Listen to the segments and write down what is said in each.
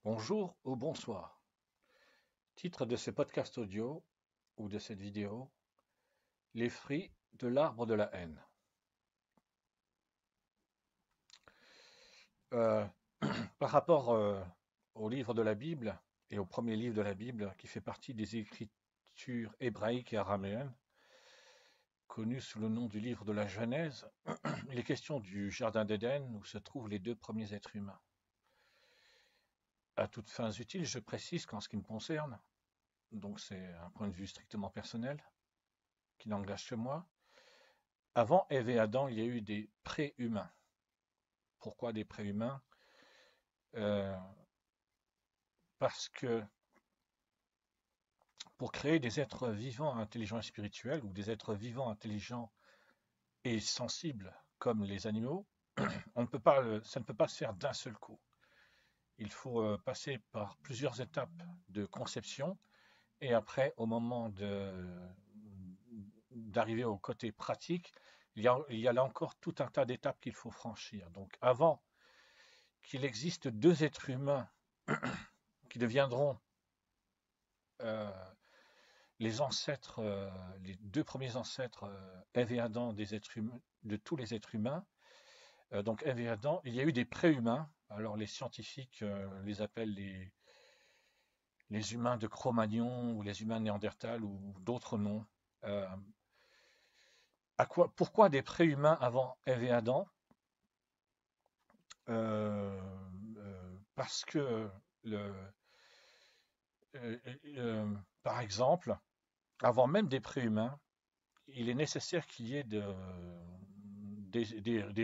Bonjour ou bonsoir. Titre de ce podcast audio ou de cette vidéo, les fruits de l'arbre de la haine. Euh, Par rapport au livre de la Bible et au premier livre de la Bible qui fait partie des écritures hébraïques et araméennes, connu sous le nom du livre de la Genèse, il est question du Jardin d'Éden où se trouvent les deux premiers êtres humains. À toutes fins utiles, je précise qu'en ce qui me concerne, donc c'est un point de vue strictement personnel, qui n'engage que moi, avant Ève et Adam, il y a eu des pré-humains. Pourquoi des pré-humains? Euh, Parce que pour créer des êtres vivants, intelligents et spirituels, ou des êtres vivants, intelligents et sensibles comme les animaux, ça ne peut pas se faire d'un seul coup. Il faut passer par plusieurs étapes de conception et après, au moment d'arriver au côté pratique, il y a là encore tout un tas d'étapes qu'il faut franchir. Donc avant qu'il existe deux êtres humains qui deviendront euh, les ancêtres, les deux premiers ancêtres, Ève et Adam des êtres humains, de tous les êtres humains. Donc Ève et Adam, il y a eu des pré-humains. Alors les scientifiques les appellent les humains de Cro-Magnon ou les humains néandertals ou d'autres noms. Euh, Pourquoi des pré-humains avant Ève et Adam? Parce que le, euh, euh, par exemple, avant même des préhumains, il est nécessaire qu'il y ait des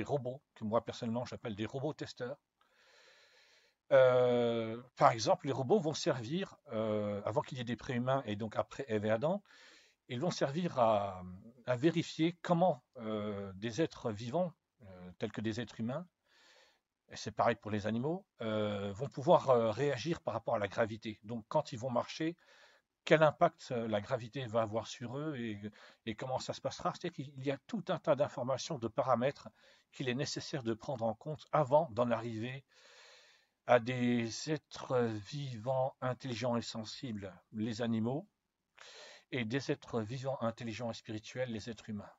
robots, que moi personnellement j'appelle des robots testeurs. Par exemple, les robots vont servir, avant qu'il y ait des préhumains et donc après Ève et Adam, ils vont servir à vérifier comment des êtres vivants, tels que des êtres humains, et c'est pareil pour les animaux, vont pouvoir réagir par rapport à la gravité. Donc quand ils vont marcher, quel impact la gravité va avoir sur eux et comment ça se passera. C'est-à-dire qu'il y a tout un tas d'informations, de paramètres qu'il est nécessaire de prendre en compte avant d'en arriver à des êtres vivants, intelligents et sensibles, les animaux, et des êtres vivants, intelligents et spirituels, les êtres humains.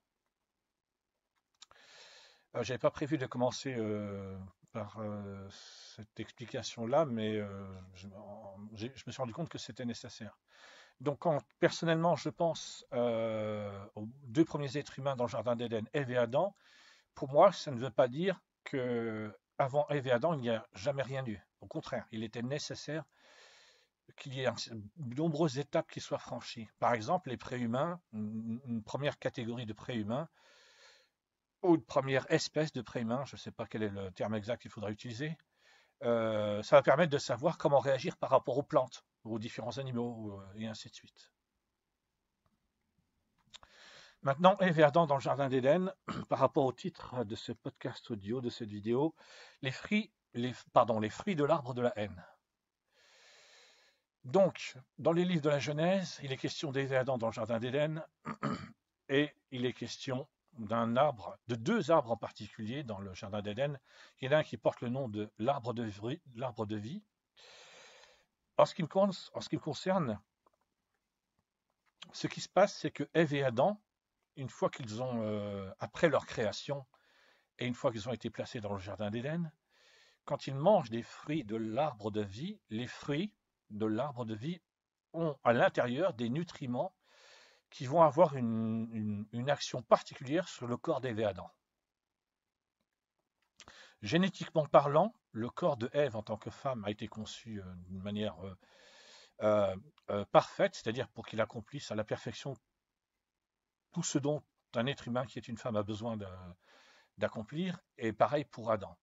Je n'avais pas prévu de commencer par cette explication-là, mais je me suis rendu compte que c'était nécessaire. Donc, personnellement, je pense aux deux premiers êtres humains dans le Jardin d'Éden, Ève et Adam, pour moi, ça ne veut pas dire que avant Ève et Adam, il n'y a jamais rien eu. Au contraire, il était nécessaire qu'il y ait de nombreuses étapes qui soient franchies. Par exemple, les préhumains, une première catégorie de préhumains, ou une première espèce de préhumains, je ne sais pas quel est le terme exact qu'il faudra utiliser, ça va permettre de savoir comment réagir par rapport aux plantes, aux différents animaux, et ainsi de suite. Maintenant, Ève et Adam dans le Jardin d'Éden, par rapport au titre de ce podcast audio, de cette vidéo, les fruits de l'arbre de la haine. Donc, dans les livres de la Genèse, il est question d'Ève et Adam dans le Jardin d'Éden, et il est question d'un arbre, de deux arbres en particulier dans le Jardin d'Éden. Il y en a un qui porte le nom de l'arbre de vie. En ce qui me concerne, ce qui se passe, c'est que Ève et Adam, une fois qu'ils ont, après leur création, et une fois qu'ils ont été placés dans le Jardin d'Éden, quand ils mangent des fruits de l'arbre de vie, les fruits de l'arbre de vie ont à l'intérieur des nutriments qui vont avoir une action particulière sur le corps d'Ève et Adam. Génétiquement parlant, le corps de Ève en tant que femme a été conçu d'une manière parfaite, c'est-à-dire pour qu'il accomplisse à la perfection tout ce dont un être humain qui est une femme a besoin d'accomplir, et pareil pour Adam.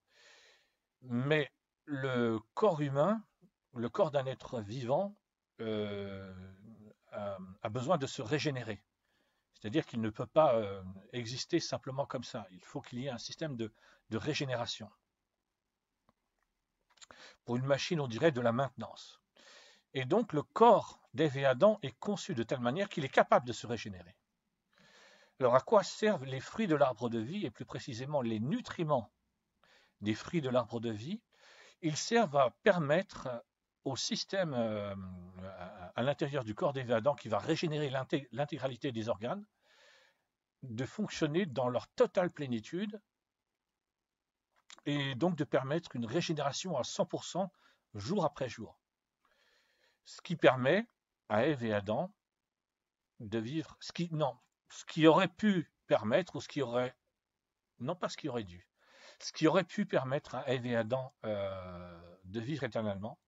Mais le corps humain, le corps d'un être vivant, euh, a besoin de se régénérer. C'est-à-dire qu'il ne peut pas exister simplement comme ça. Il faut qu'il y ait un système de régénération. Pour une machine, on dirait de la maintenance. Et donc le corps d'Ève et Adam est conçu de telle manière qu'il est capable de se régénérer. Alors à quoi servent les fruits de l'arbre de vie, et plus précisément les nutriments des fruits de l'arbre de vie? Ils servent à permettre au système à l'intérieur du corps d'Évé Adam qui va régénérer l'intégralité des organes, de fonctionner dans leur totale plénitude et donc de permettre une régénération à 100% jour après jour. Ce qui permet à Ève et Adam de vivre ce qui aurait pu permettre, ou ce qui aurait, non pas ce qui aurait dû, ce qui aurait pu permettre à Ève et Adam de vivre éternellement.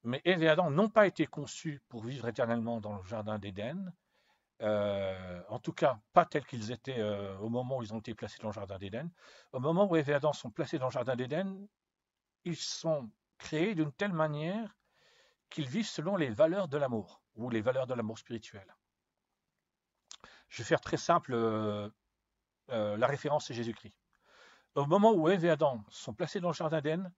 Mais Ève et Adam n'ont pas été conçus pour vivre éternellement dans le jardin d'Éden, en tout cas pas tels qu'ils étaient au moment où ils ont été placés dans le jardin d'Éden. Au moment où Ève et Adam sont placés dans le jardin d'Éden, ils sont créés d'une telle manière qu'ils vivent selon les valeurs de l'amour, ou les valeurs de l'amour spirituel. Je vais faire très simple, la référence c'est Jésus-Christ. Au moment où Ève et Adam sont placés dans le jardin d'Éden,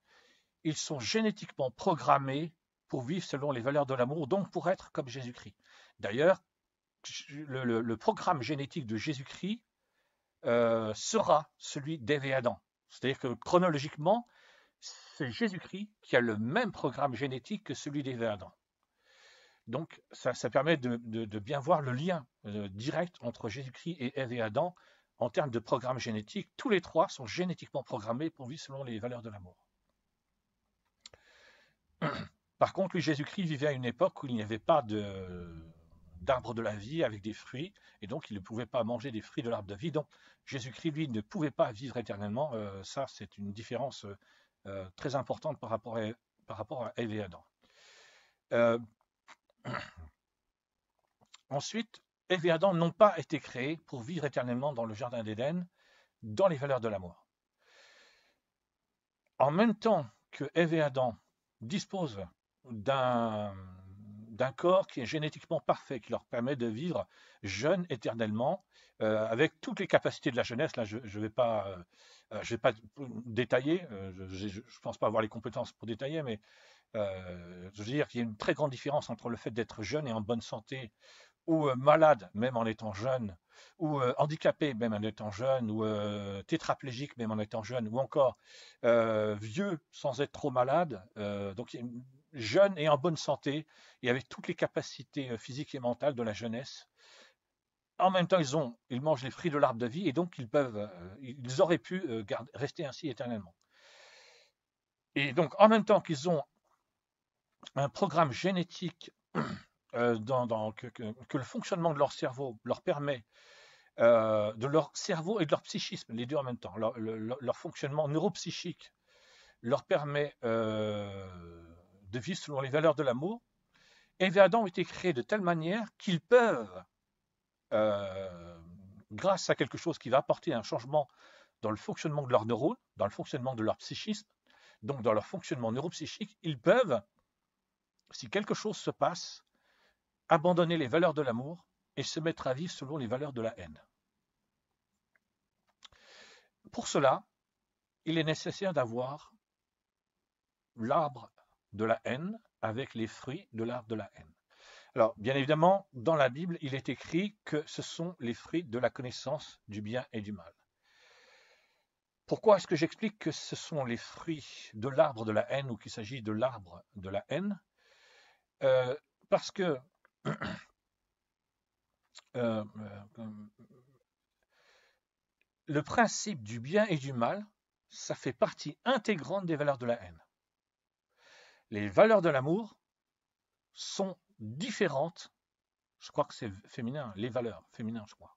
ils sont génétiquement programmés pour vivre selon les valeurs de l'amour, donc pour être comme Jésus-Christ. D'ailleurs, le programme génétique de Jésus-Christ sera celui d'Ève et Adam. C'est-à-dire que chronologiquement, c'est Jésus-Christ qui a le même programme génétique que celui d'Ève et Adam. Donc, ça permet de bien voir le lien direct entre Jésus-Christ et Ève et Adam en termes de programme génétique. Tous les trois sont génétiquement programmés pour vivre selon les valeurs de l'amour. Par contre, lui, Jésus-Christ vivait à une époque où il n'y avait pas d'arbre de la vie avec des fruits, et donc il ne pouvait pas manger des fruits de l'arbre de vie. Donc, Jésus-Christ, lui, ne pouvait pas vivre éternellement. Ça, c'est une différence très importante par rapport à Ève et Adam. Ensuite, Ève et Adam n'ont pas été créés pour vivre éternellement dans le jardin d'Éden, dans les valeurs de l'amour. En même temps que Ève et Adam disposent d'un corps qui est génétiquement parfait, qui leur permet de vivre jeunes éternellement, avec toutes les capacités de la jeunesse. Là, je ne vais pas détailler, je ne pense pas avoir les compétences pour détailler, mais je veux dire qu'il y a une très grande différence entre le fait d'être jeune et en bonne santé, ou malade même en étant jeune, ou handicapé même en étant jeune, ou tétraplégique même en étant jeune, ou encore vieux sans être trop malade. Donc jeune et en bonne santé, et avec toutes les capacités physiques et mentales de la jeunesse. En même temps, ils mangent les fruits de l'arbre de vie, et donc ils auraient pu rester ainsi éternellement. Et donc, en même temps qu'ils ont un programme génétique que le fonctionnement de leur cerveau leur permet, de leur cerveau et de leur psychisme, les deux en même temps, leur fonctionnement neuropsychique leur permet de vivre selon les valeurs de l'amour. Ève et Adam ont été créés de telle manière qu'ils peuvent, grâce à quelque chose qui va apporter un changement dans le fonctionnement de leurs neurones, dans le fonctionnement de leur psychisme, donc dans leur fonctionnement neuropsychique, ils peuvent, si quelque chose se passe, abandonner les valeurs de l'amour et se mettre à vivre selon les valeurs de la haine. Pour cela, il est nécessaire d'avoir l'arbre de la haine avec les fruits de l'arbre de la haine. Alors, bien évidemment, dans la Bible, il est écrit que ce sont les fruits de la connaissance du bien et du mal. Pourquoi est-ce que j'explique que ce sont les fruits de l'arbre de la haine ou qu'il s'agit de l'arbre de la haine? Parce que le principe du bien et du mal, ça fait partie intégrante des valeurs de la haine. Les valeurs de l'amour sont différentes. Je crois que c'est féminin, les valeurs, féminin, je crois.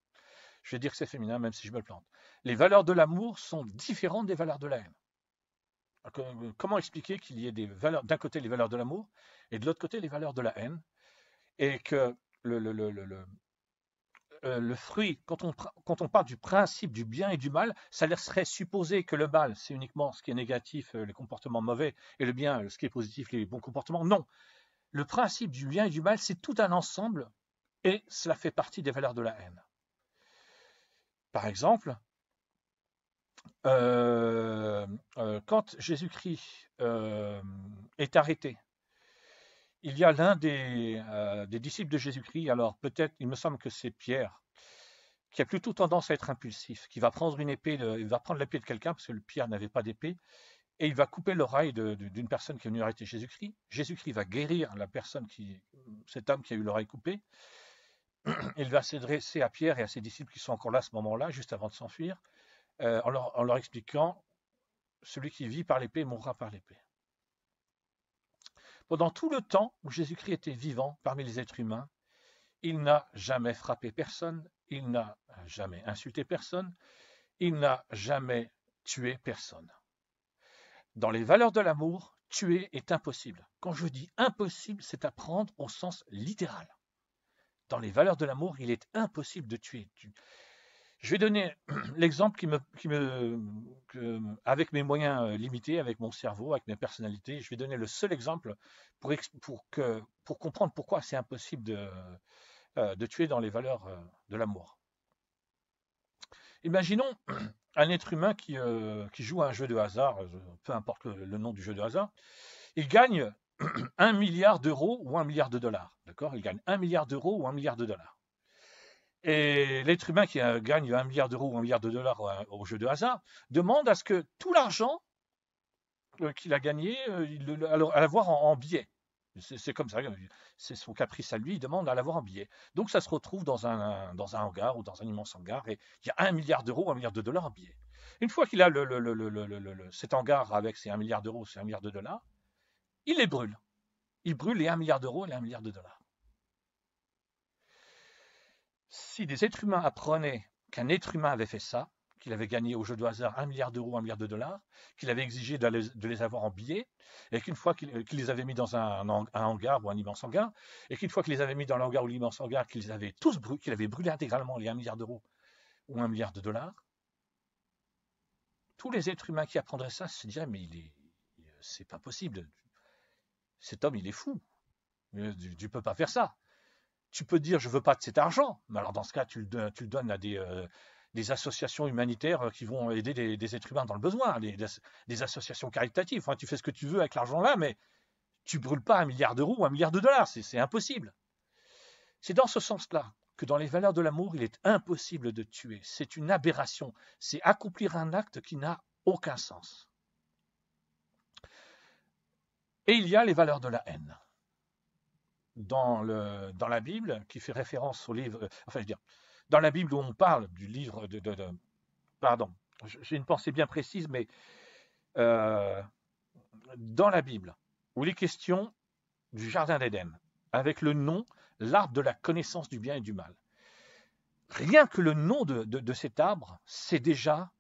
Je vais dire que c'est féminin, même si je me plante. Les valeurs de l'amour sont différentes des valeurs de la haine. Comment expliquer qu'il y ait des valeurs, d'un côté les valeurs de l'amour, et de l'autre côté les valeurs de la haine, et que le fruit, quand on parle du principe du bien et du mal, ça laisserait supposer que le mal, c'est uniquement ce qui est négatif, les comportements mauvais, et le bien, ce qui est positif, les bons comportements. Non. Le principe du bien et du mal, c'est tout un ensemble, et cela fait partie des valeurs de la haine. Par exemple, quand Jésus-Christ est arrêté, il y a l'un des disciples de Jésus-Christ, alors peut-être, il me semble que c'est Pierre, qui a plutôt tendance à être impulsif, qui va prendre une épée, il va prendre l'épée de quelqu'un, parce que Pierre n'avait pas d'épée, et il va couper l'oreille d'une personne qui est venue arrêter Jésus-Christ. Jésus-Christ va guérir cet homme qui a eu l'oreille coupée. Il va s'adresser à Pierre et à ses disciples qui sont encore là à ce moment-là, juste avant de s'enfuir, en leur expliquant, celui qui vit par l'épée mourra par l'épée. Pendant tout le temps où Jésus-Christ était vivant parmi les êtres humains, il n'a jamais frappé personne, il n'a jamais insulté personne, il n'a jamais tué personne. Dans les valeurs de l'amour, tuer est impossible. Quand je dis impossible, c'est à prendre au sens littéral. Dans les valeurs de l'amour, il est impossible de tuer. Je vais donner l'exemple avec mes moyens limités, avec mon cerveau, avec mes personnalités, je vais donner le seul exemple pour comprendre pourquoi c'est impossible de tuer dans les valeurs de l'amour. Imaginons un être humain qui joue à un jeu de hasard, peu importe le nom du jeu de hasard, il gagne 1 milliard d'euros ou 1 milliard de dollars. D'accord ? Il gagne 1 milliard d'euros ou 1 milliard de dollars. Et l'être humain qui gagne 1 milliard d'euros ou 1 milliard de dollars au jeu de hasard demande à ce que tout l'argent qu'il a gagné, à l'avoir en billets. C'est comme ça, c'est son caprice à lui, il demande à l'avoir en billets. Donc ça se retrouve dans un hangar ou dans un immense hangar et il y a 1 milliard d'euros ou 1 milliard de dollars en billets. Une fois qu'il a cet hangar avec ses 1 milliard d'euros, ses 1 milliard de dollars, il les brûle. Il brûle les 1 milliard d'euros et les 1 milliard de dollars. Si des êtres humains apprenaient qu'un être humain avait fait ça, qu'il avait gagné au jeu de hasard 1 milliard d'euros, 1 milliard de dollars, qu'il avait exigé de les avoir en billets, et qu'une fois qu'il les avait mis dans un hangar ou un immense hangar, et qu'une fois qu'il les avait mis dans l'hangar ou l'immense hangar, qu'il avait brûlé intégralement les 1 milliard d'euros ou 1 milliard de dollars, tous les êtres humains qui apprendraient ça se diraient, mais c'est pas possible, cet homme il est fou, tu peux pas faire ça. Tu peux dire je veux pas de cet argent, mais alors dans ce cas tu le donnes à des associations humanitaires qui vont aider des êtres humains dans le besoin, des associations caritatives. Enfin, tu fais ce que tu veux avec l'argent là, mais tu brûles pas 1 milliard d'euros ou 1 milliard de dollars, c'est impossible. C'est dans ce sens-là que dans les valeurs de l'amour, il est impossible de tuer. C'est une aberration, c'est accomplir un acte qui n'a aucun sens. Et il y a les valeurs de la haine. Dans la Bible, qui fait référence au livre, dans la Bible où on parle du livre pardon, j'ai une pensée bien précise, mais dans la Bible, où il est question du Jardin d'Éden, avec le nom, l'arbre de la connaissance du bien et du mal. Rien que le nom de cet arbre, c'est déjà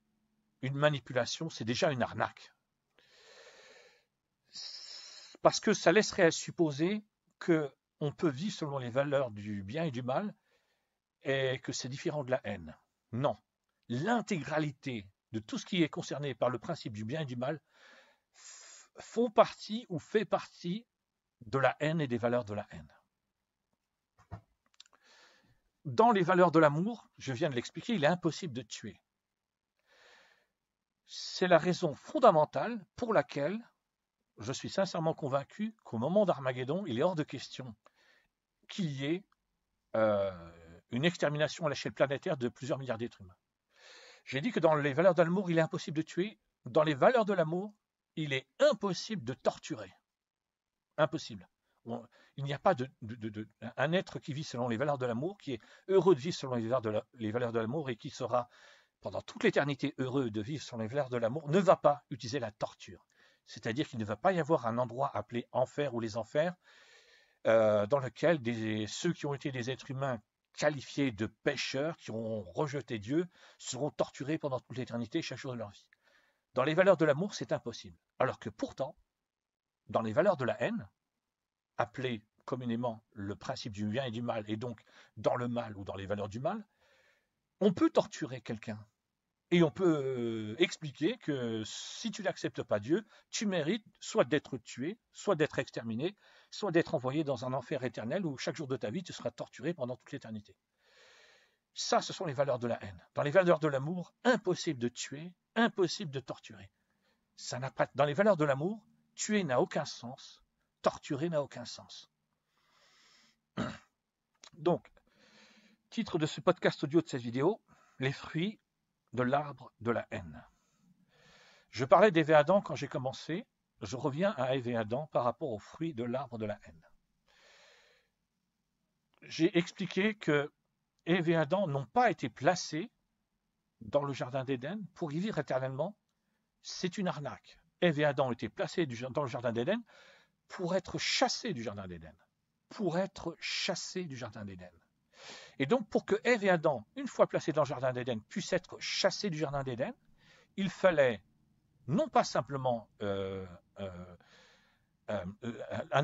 une manipulation, c'est déjà une arnaque. Parce que ça laisserait à supposer qu'on peut vivre selon les valeurs du bien et du mal, et que c'est différent de la haine. Non. L'intégralité de tout ce qui est concerné par le principe du bien et du mal font partie ou fait partie de la haine et des valeurs de la haine. Dans les valeurs de l'amour, je viens de l'expliquer, il est impossible de tuer. C'est la raison fondamentale pour laquelle je suis sincèrement convaincu qu'au moment d'Armageddon, il est hors de question qu'il y ait une extermination à l'échelle planétaire de plusieurs milliards d'êtres humains. J'ai dit que dans les valeurs de l'amour, il est impossible de tuer. Dans les valeurs de l'amour, il est impossible de torturer. Impossible. Il n'y a pas un être qui vit selon les valeurs de l'amour, qui est heureux de vivre selon les valeurs de l'amour et qui sera pendant toute l'éternité heureux de vivre selon les valeurs de l'amour, ne va pas utiliser la torture. C'est-à-dire qu'il ne va pas y avoir un endroit appelé enfer ou les enfers dans lequel ceux qui ont été des êtres humains qualifiés de pécheurs, qui ont rejeté Dieu, seront torturés pendant toute l'éternité, chaque jour de leur vie. Dans les valeurs de l'amour, c'est impossible. Alors que pourtant, dans les valeurs de la haine, appelées communément le principe du bien et du mal, et donc dans le mal ou dans les valeurs du mal, on peut torturer quelqu'un. Et on peut expliquer que si tu n'acceptes pas Dieu, tu mérites soit d'être tué, soit d'être exterminé, soit d'être envoyé dans un enfer éternel où chaque jour de ta vie, tu seras torturé pendant toute l'éternité. Ça, ce sont les valeurs de la haine. Dans les valeurs de l'amour, impossible de tuer, impossible de torturer. Ça n'a pas, dans les valeurs de l'amour, tuer n'a aucun sens, torturer n'a aucun sens. Donc, titre de ce podcast audio de cette vidéo, les fruits de l'arbre de la haine. Je parlais d'Ève et Adam quand j'ai commencé. Je reviens à Ève et Adam par rapport aux fruits de l'arbre de la haine. J'ai expliqué que Ève et Adam n'ont pas été placés dans le jardin d'Éden pour y vivre éternellement. C'est une arnaque. Ève et Adam ont été placés dans le jardin d'Éden pour être chassés du jardin d'Éden. Pour être chassés du jardin d'Éden. Et donc, pour que Ève et Adam, une fois placés dans le jardin d'Éden, puissent être chassés du jardin d'Éden, il fallait non pas simplement un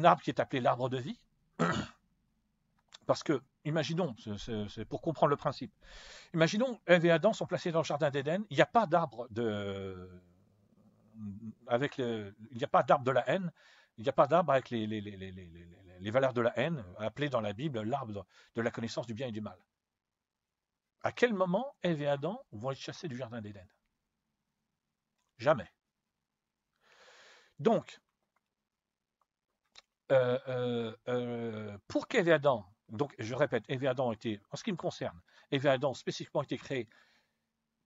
arbre qui est appelé l'arbre de vie, parce que, imaginons, c'est pour comprendre le principe, imaginons Ève et Adam sont placés dans le jardin d'Éden, il n'y a pas d'arbre il n'y a pas d'arbre de la haine, il n'y a pas d'arbre avec les valeurs de la haine, appelé dans la Bible l'arbre de la connaissance du bien et du mal. À quel moment Ève et Adam vont être chassés du jardin d'Éden? Jamais. Donc, pour qu'Ève et Adam, donc je répète, Ève et Adam ont été, en ce qui me concerne, Ève et Adam ont spécifiquement été créés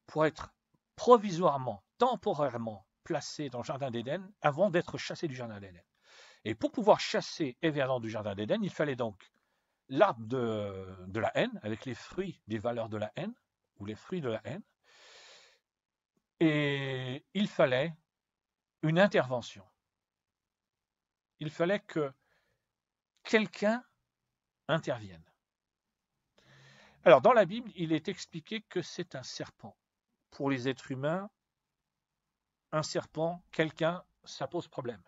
pour être provisoirement, temporairement placés dans le jardin d'Éden avant d'être chassés du jardin d'Éden. Et pour pouvoir chasser Ève et Adam du jardin d'Éden, il fallait donc l'arbre de la haine, avec les fruits des valeurs de la haine, ou les fruits de la haine, et il fallait une intervention. Il fallait que quelqu'un intervienne. Alors, dans la Bible, il est expliqué que c'est un serpent. Pour les êtres humains, un serpent, quelqu'un, ça pose problème.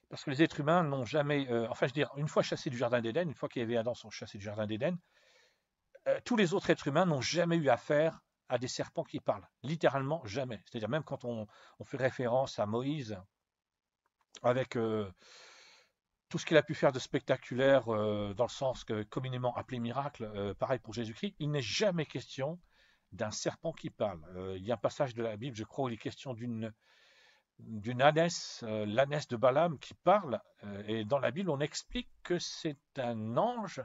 Parce que les êtres humains n'ont jamais, enfin je veux dire, une fois chassés du jardin d'Éden, une fois qu'Ève et Adam sont chassés du jardin d'Éden, tous les autres êtres humains n'ont jamais eu affaire à des serpents qui parlent. Littéralement, jamais. C'est-à-dire même quand on fait référence à Moïse, avec tout ce qu'il a pu faire de spectaculaire dans le sens que communément appelé miracle, pareil pour Jésus-Christ, il n'est jamais question d'un serpent qui parle. Il y a un passage de la Bible, je crois, où il est question d'une ânesse, l'ânesse de Balaam qui parle, et dans la Bible on explique que c'est un ange.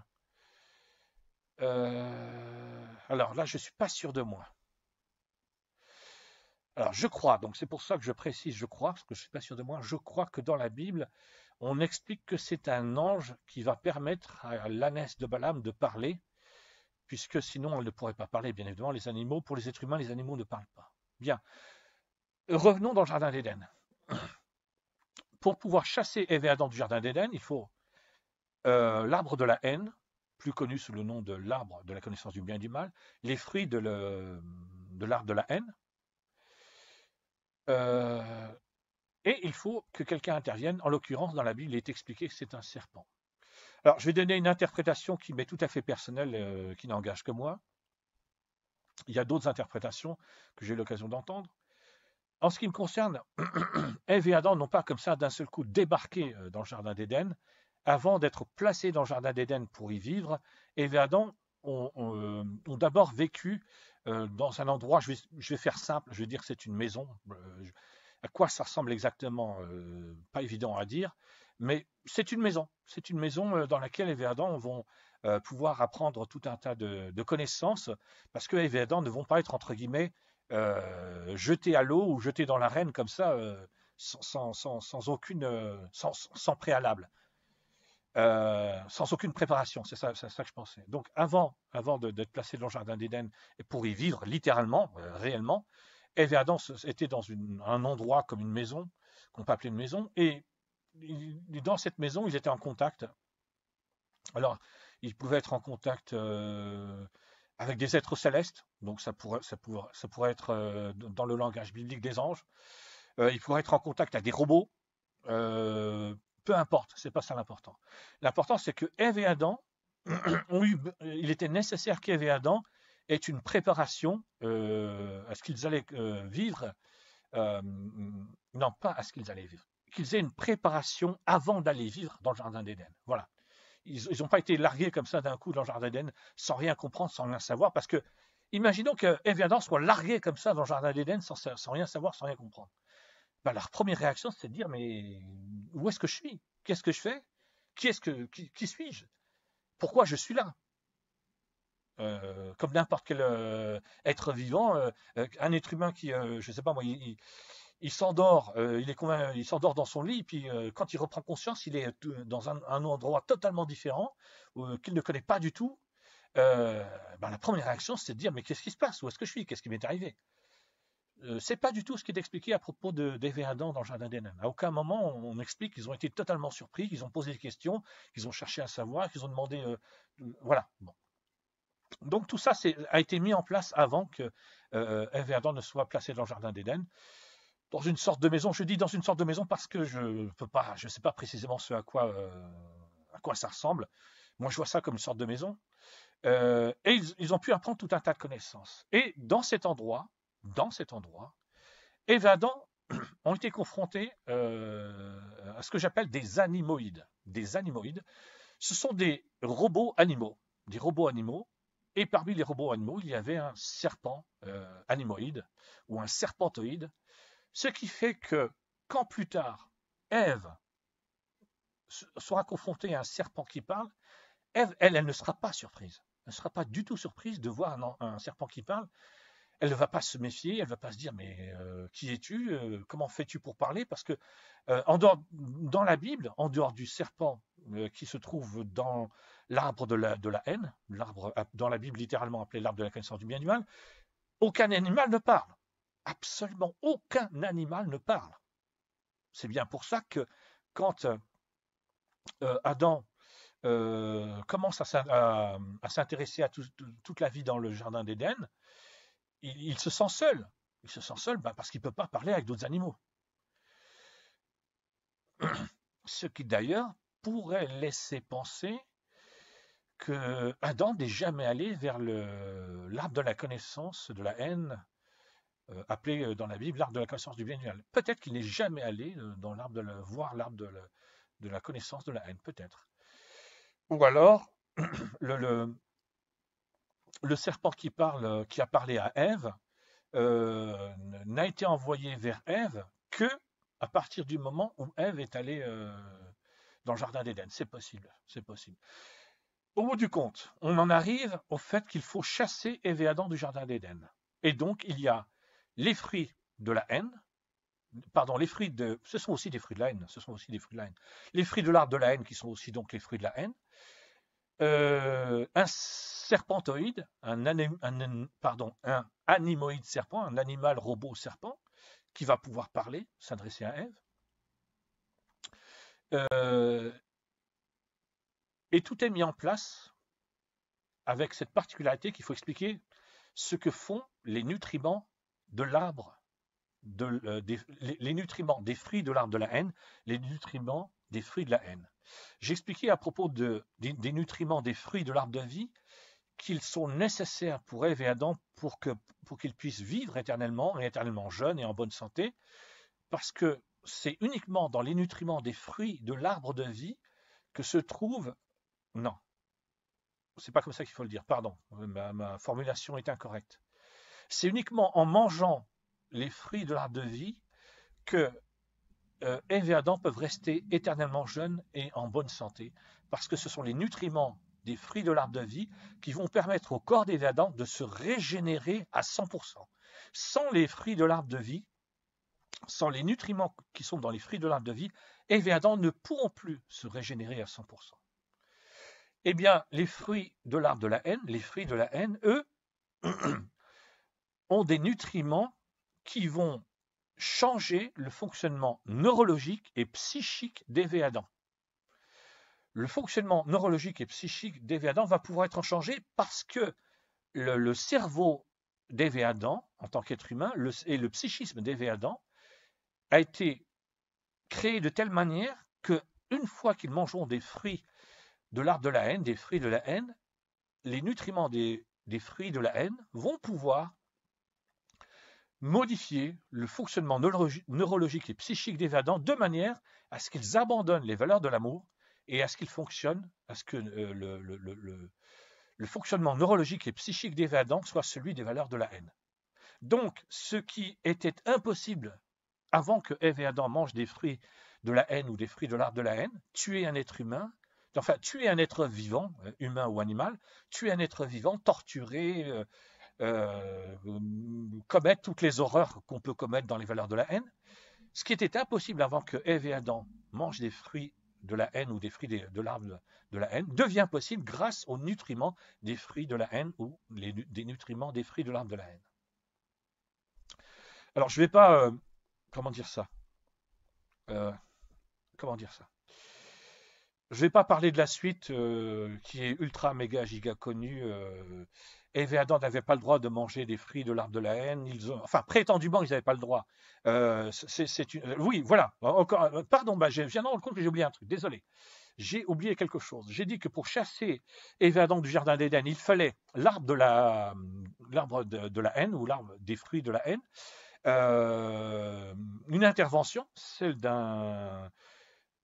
Alors là, je ne suis pas sûr de moi. Alors je crois, donc c'est pour ça que je précise, je crois, parce que je ne suis pas sûr de moi, je crois que dans la Bible, on explique que c'est un ange qui va permettre à l'ânesse de Balaam de parler, puisque sinon elle ne pourrait pas parler, bien évidemment, les animaux, pour les êtres humains, les animaux ne parlent pas. Bien, revenons dans le jardin d'Éden. Pour pouvoir chasser Ève et Adam du jardin d'Éden, il faut l'arbre de la haine, plus connu sous le nom de l'arbre de la connaissance du bien et du mal, les fruits de l'arbre de la haine, et il faut que quelqu'un intervienne. En l'occurrence, dans la Bible, il est expliqué que c'est un serpent. Alors, je vais donner une interprétation qui m'est tout à fait personnelle, qui n'engage que moi. Il y a d'autres interprétations que j'ai eu l'occasion d'entendre. En ce qui me concerne, Ève et Adam n'ont pas comme ça d'un seul coup débarqué dans le jardin d'Éden. Avant d'être placés dans le jardin d'Éden pour y vivre, Ève et Adam ont d'abord vécu dans un endroit, je vais faire simple, je vais dire que c'est une maison. À quoi ça ressemble exactement, pas évident à dire, mais c'est une maison. C'est une maison dans laquelle Ève et Adam vont pouvoir apprendre tout un tas de connaissances, parce que Ève et Adam ne vont pas être, entre guillemets, jetés à l'eau ou jetés dans l'arène comme ça, sans préalable. Sans aucune préparation, c'est ça que je pensais. Donc avant d'être placé dans le jardin d'Éden et pour y vivre littéralement, réellement, Ève et Adam étaient dans un endroit comme une maison, qu'on peut appeler une maison, et dans cette maison, ils étaient en contact. Alors, ils pouvaient être en contact avec des êtres célestes, donc ça pourrait être dans le langage biblique des anges. Ils pourraient être en contact avec des robots. Peu importe, c'est pas ça l'important. L'important, c'est que Ève et Adam il était nécessaire qu'Ève et Adam aient une préparation à ce qu'ils allaient vivre. Non, pas à ce qu'ils allaient vivre. Qu'ils aient une préparation avant d'aller vivre dans le jardin d'Éden. Voilà. Ils n'ont pas été largués comme ça d'un coup dans le jardin d'Éden sans rien comprendre, sans rien savoir, parce que imaginons que Ève et Adam soient largués comme ça dans le jardin d'Éden sans rien savoir, sans rien comprendre. Ben, leur première réaction, c'est de dire, mais où est-ce que je suis? Qu'est-ce que je fais? Qui suis-je? Pourquoi je suis là? Comme n'importe quel être vivant, un être humain qui, je ne sais pas moi, il s'endort, il s'endort dans son lit, puis quand il reprend conscience, il est dans un endroit totalement différent, qu'il ne connaît pas du tout. Ben, la première réaction, c'est de dire, mais qu'est-ce qui se passe? Où est-ce que je suis? Qu'est-ce qui m'est arrivé? C'est pas du tout ce qui est expliqué à propos d'Ève et Adam dans le Jardin d'Éden. À aucun moment on explique qu'ils ont été totalement surpris, qu'ils ont posé des questions, qu'ils ont cherché à savoir, qu'ils ont demandé. Voilà. Bon. Donc tout ça a été mis en place avant que Ève et Adam ne soient placés dans le Jardin d'Éden, dans une sorte de maison. Je dis dans une sorte de maison parce que je ne sais pas précisément à quoi ça ressemble. Moi, je vois ça comme une sorte de maison. Et ils ont pu apprendre tout un tas de connaissances. Et dans cet endroit, Ève et Adam ont été confrontés à ce que j'appelle des animoïdes. Des animoïdes, ce sont des robots animaux. Et parmi les robots animaux, il y avait un serpent animoïde ou un serpentoïde, ce qui fait que quand plus tard, Ève sera confrontée à un serpent qui parle, Ève, elle ne sera pas surprise. Elle ne sera pas du tout surprise de voir un serpent qui parle. Elle ne va pas se méfier, elle ne va pas se dire mais qui es-tu, comment fais-tu pour parler? Parce que dans la Bible, en dehors du serpent qui se trouve dans l'arbre de la haine, l'arbre dans la Bible littéralement appelé l'arbre de la connaissance du bien et du mal, aucun animal ne parle. Absolument aucun animal ne parle. C'est bien pour ça que quand Adam commence à s'intéresser à toute la vie dans le Jardin d'Éden, il se sent seul. Il se sent seul parce qu'il ne peut pas parler avec d'autres animaux. Ce qui d'ailleurs pourrait laisser penser que Adam n'est jamais allé vers l'arbre de la connaissance de la haine, appelé dans la Bible l'arbre de la connaissance du bien et du mal. Peut-être qu'il n'est jamais allé dans voir l'arbre de la connaissance de la haine, peut-être. Ou alors, le serpent qui a parlé à Ève, n'a été envoyé vers Ève que à partir du moment où Ève est allée dans le Jardin d'Éden. C'est possible, c'est possible. Au bout du compte, on en arrive au fait qu'il faut chasser Ève et Adam du Jardin d'Éden. Et donc, il y a les fruits de la haine, ce sont aussi des fruits de la haine, les fruits de l'arbre de la haine qui sont aussi donc les fruits de la haine, un serpentoïde, un animoïde serpent, un animal robot serpent, qui va pouvoir parler, s'adresser à Ève. Et tout est mis en place avec cette particularité qu'il faut expliquer ce que font les nutriments de l'arbre, les nutriments des fruits de l'arbre de la haine, les nutriments des fruits de la haine. J'ai expliqué à propos des nutriments des fruits de l'arbre de vie qu'ils sont nécessaires pour Ève et Adam pour qu'ils puissent vivre éternellement et éternellement jeunes et en bonne santé, parce que c'est uniquement dans les nutriments des fruits de l'arbre de vie que se trouve... Non, c'est pas comme ça qu'il faut le dire, pardon, ma formulation est incorrecte. C'est uniquement en mangeant les fruits de l'arbre de vie que Ève et Adam peuvent rester éternellement jeunes et en bonne santé, parce que ce sont les nutriments des fruits de l'arbre de vie qui vont permettre au corps d'Ève et Adam de se régénérer à 100%. Sans les fruits de l'arbre de vie, sans les nutriments qui sont dans les fruits de l'arbre de vie, Ève et Adam ne pourront plus se régénérer à 100%. Eh bien, les fruits de l'arbre de la haine, eux, ont des nutriments qui vont changer le fonctionnement neurologique et psychique d'Ève et Adam. Le fonctionnement neurologique et psychique d'Ève et Adam va pouvoir être changé parce que le cerveau d'Ève et Adam, en tant qu'être humain, et le psychisme d'Ève et Adam a été créé de telle manière que une fois qu'ils mangeront des fruits de l'arbre de la haine, des fruits de la haine, les nutriments des fruits de la haine vont pouvoir modifier le fonctionnement neurologique et psychique des Adam de manière à ce qu'ils abandonnent les valeurs de l'amour et à ce qu'ils fonctionnent, à ce que le fonctionnement neurologique et psychique des Adam soit celui des valeurs de la haine. Donc, ce qui était impossible avant que Ève et Adam mangent des fruits de la haine ou des fruits de l'arbre de la haine, tuer un être humain, enfin tuer un être vivant, humain ou animal, tuer un être vivant, torturer, commettre toutes les horreurs qu'on peut commettre dans les valeurs de la haine. Ce qui était impossible avant que Ève et Adam mangent des fruits de la haine ou des fruits de l'arbre de la haine, devient possible grâce aux nutriments des fruits de la haine ou des nutriments des fruits de l'arbre de la haine. Alors, je ne vais pas... comment dire ça comment dire ça Je ne vais pas parler de la suite qui est ultra méga giga connue. Ève et Adam n'avaient pas le droit de manger des fruits de l'arbre de la haine. Enfin, prétendument, ils n'avaient pas le droit. Oui, voilà. Encore, pardon, je viens de rendre compte que j'ai oublié un truc. Désolé. J'ai oublié quelque chose. J'ai dit que pour chasser Ève et Adam du jardin d'Éden, il fallait l'arbre de la haine ou l'arbre des fruits de la haine. Une intervention, celle d'un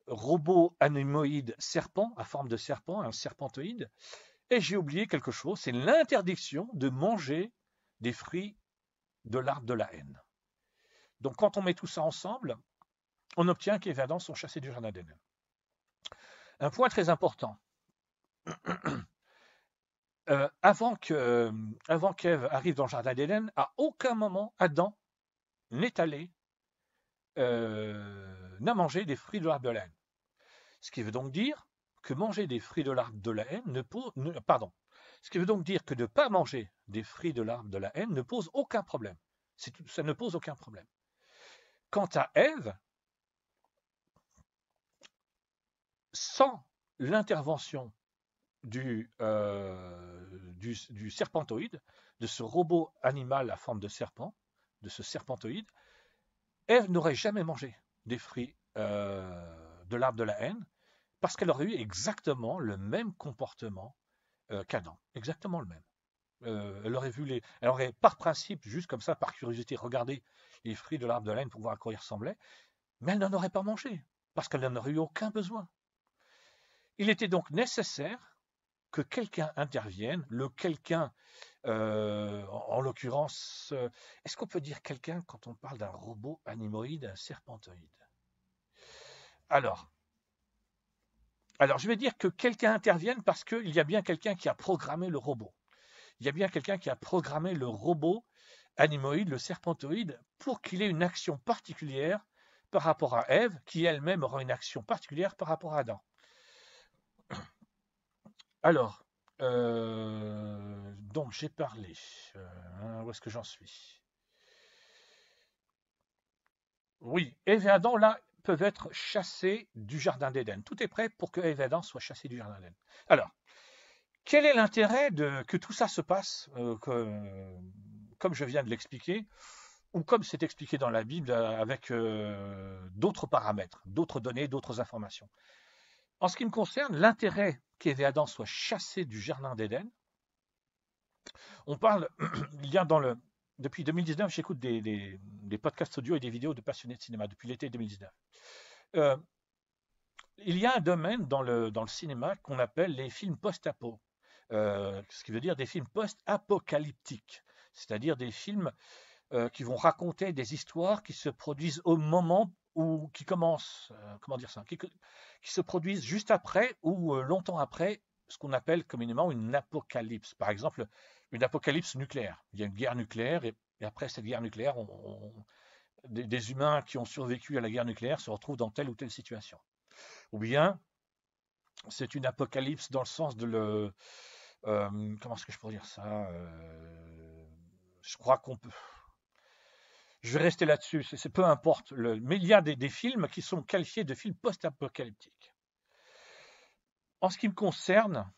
robot anémoïde serpent, à forme de serpent, un serpentoïde. Et j'ai oublié quelque chose, c'est l'interdiction de manger des fruits de l'arbre de la haine. Donc quand on met tout ça ensemble, on obtient qu'Ève et Adam sont chassés du jardin d'Éden. Un point très important. Avant qu'Ève arrive dans le jardin d'Éden, à aucun moment Adam n'est allé n'a mangé des fruits de l'arbre de la haine. Ce qui veut donc dire que manger des fruits de l'arbre de la haine Ce qui veut donc dire que de ne pas manger des fruits de l'arbre de la haine ne pose aucun problème. Ça ne pose aucun problème. Quant à Ève, sans l'intervention du serpentoïde, de ce robot animal à forme de serpent, de ce serpentoïde, Ève n'aurait jamais mangé des fruits de l'arbre de la haine, parce qu'elle aurait eu exactement le même comportement qu'Adam, exactement le même. Elle aurait par principe, juste comme ça, par curiosité, regardé les fruits de l'arbre de la haine pour voir à quoi ils ressemblaient, mais elle n'en aurait pas mangé, parce qu'elle n'en aurait eu aucun besoin. Il était donc nécessaire que quelqu'un intervienne, le quelqu'un, en l'occurrence, est-ce qu'on peut dire quelqu'un quand on parle d'un robot anémoïde, un serpentoïde? Alors, je vais dire que quelqu'un intervienne parce qu'il y a bien quelqu'un qui a programmé le robot. Il y a bien quelqu'un qui a programmé le robot anémoïde, le serpentoïde, pour qu'il ait une action particulière par rapport à Ève, qui elle-même aura une action particulière par rapport à Adam. Alors, donc j'ai parlé. Où est-ce que j'en suis? Oui, Ève et Adam, là, peuvent être chassés du jardin d'Éden. Tout est prêt pour que Ève et Adam soient chassés du jardin d'Éden. Alors, quel est l'intérêt que tout ça se passe comme je viens de l'expliquer, ou comme c'est expliqué dans la Bible avec d'autres paramètres, d'autres données, d'autres informations? En ce qui me concerne, l'intérêt qu'Ève et Adam soient chassés du jardin d'Éden, on parle, il y a depuis 2019, j'écoute des podcasts audio et des vidéos de passionnés de cinéma, depuis l'été 2019. Il y a un domaine dans le cinéma qu'on appelle les films post-apo, ce qui veut dire des films post-apocalyptiques, c'est-à-dire des films qui vont raconter des histoires qui se produisent au moment ou qui commencent, qui se produisent juste après ou longtemps après ce qu'on appelle communément une apocalypse. Par exemple, une apocalypse nucléaire. Il y a une guerre nucléaire et après cette guerre nucléaire, des humains qui ont survécu à la guerre nucléaire se retrouvent dans telle ou telle situation. Ou bien, c'est une apocalypse dans le sens de comment est-ce que je pourrais dire ça Je crois qu'on peut... Je vais rester là-dessus, c'est peu importe. Mais il y a des films qui sont qualifiés de films post-apocalyptiques. En ce qui me concerne,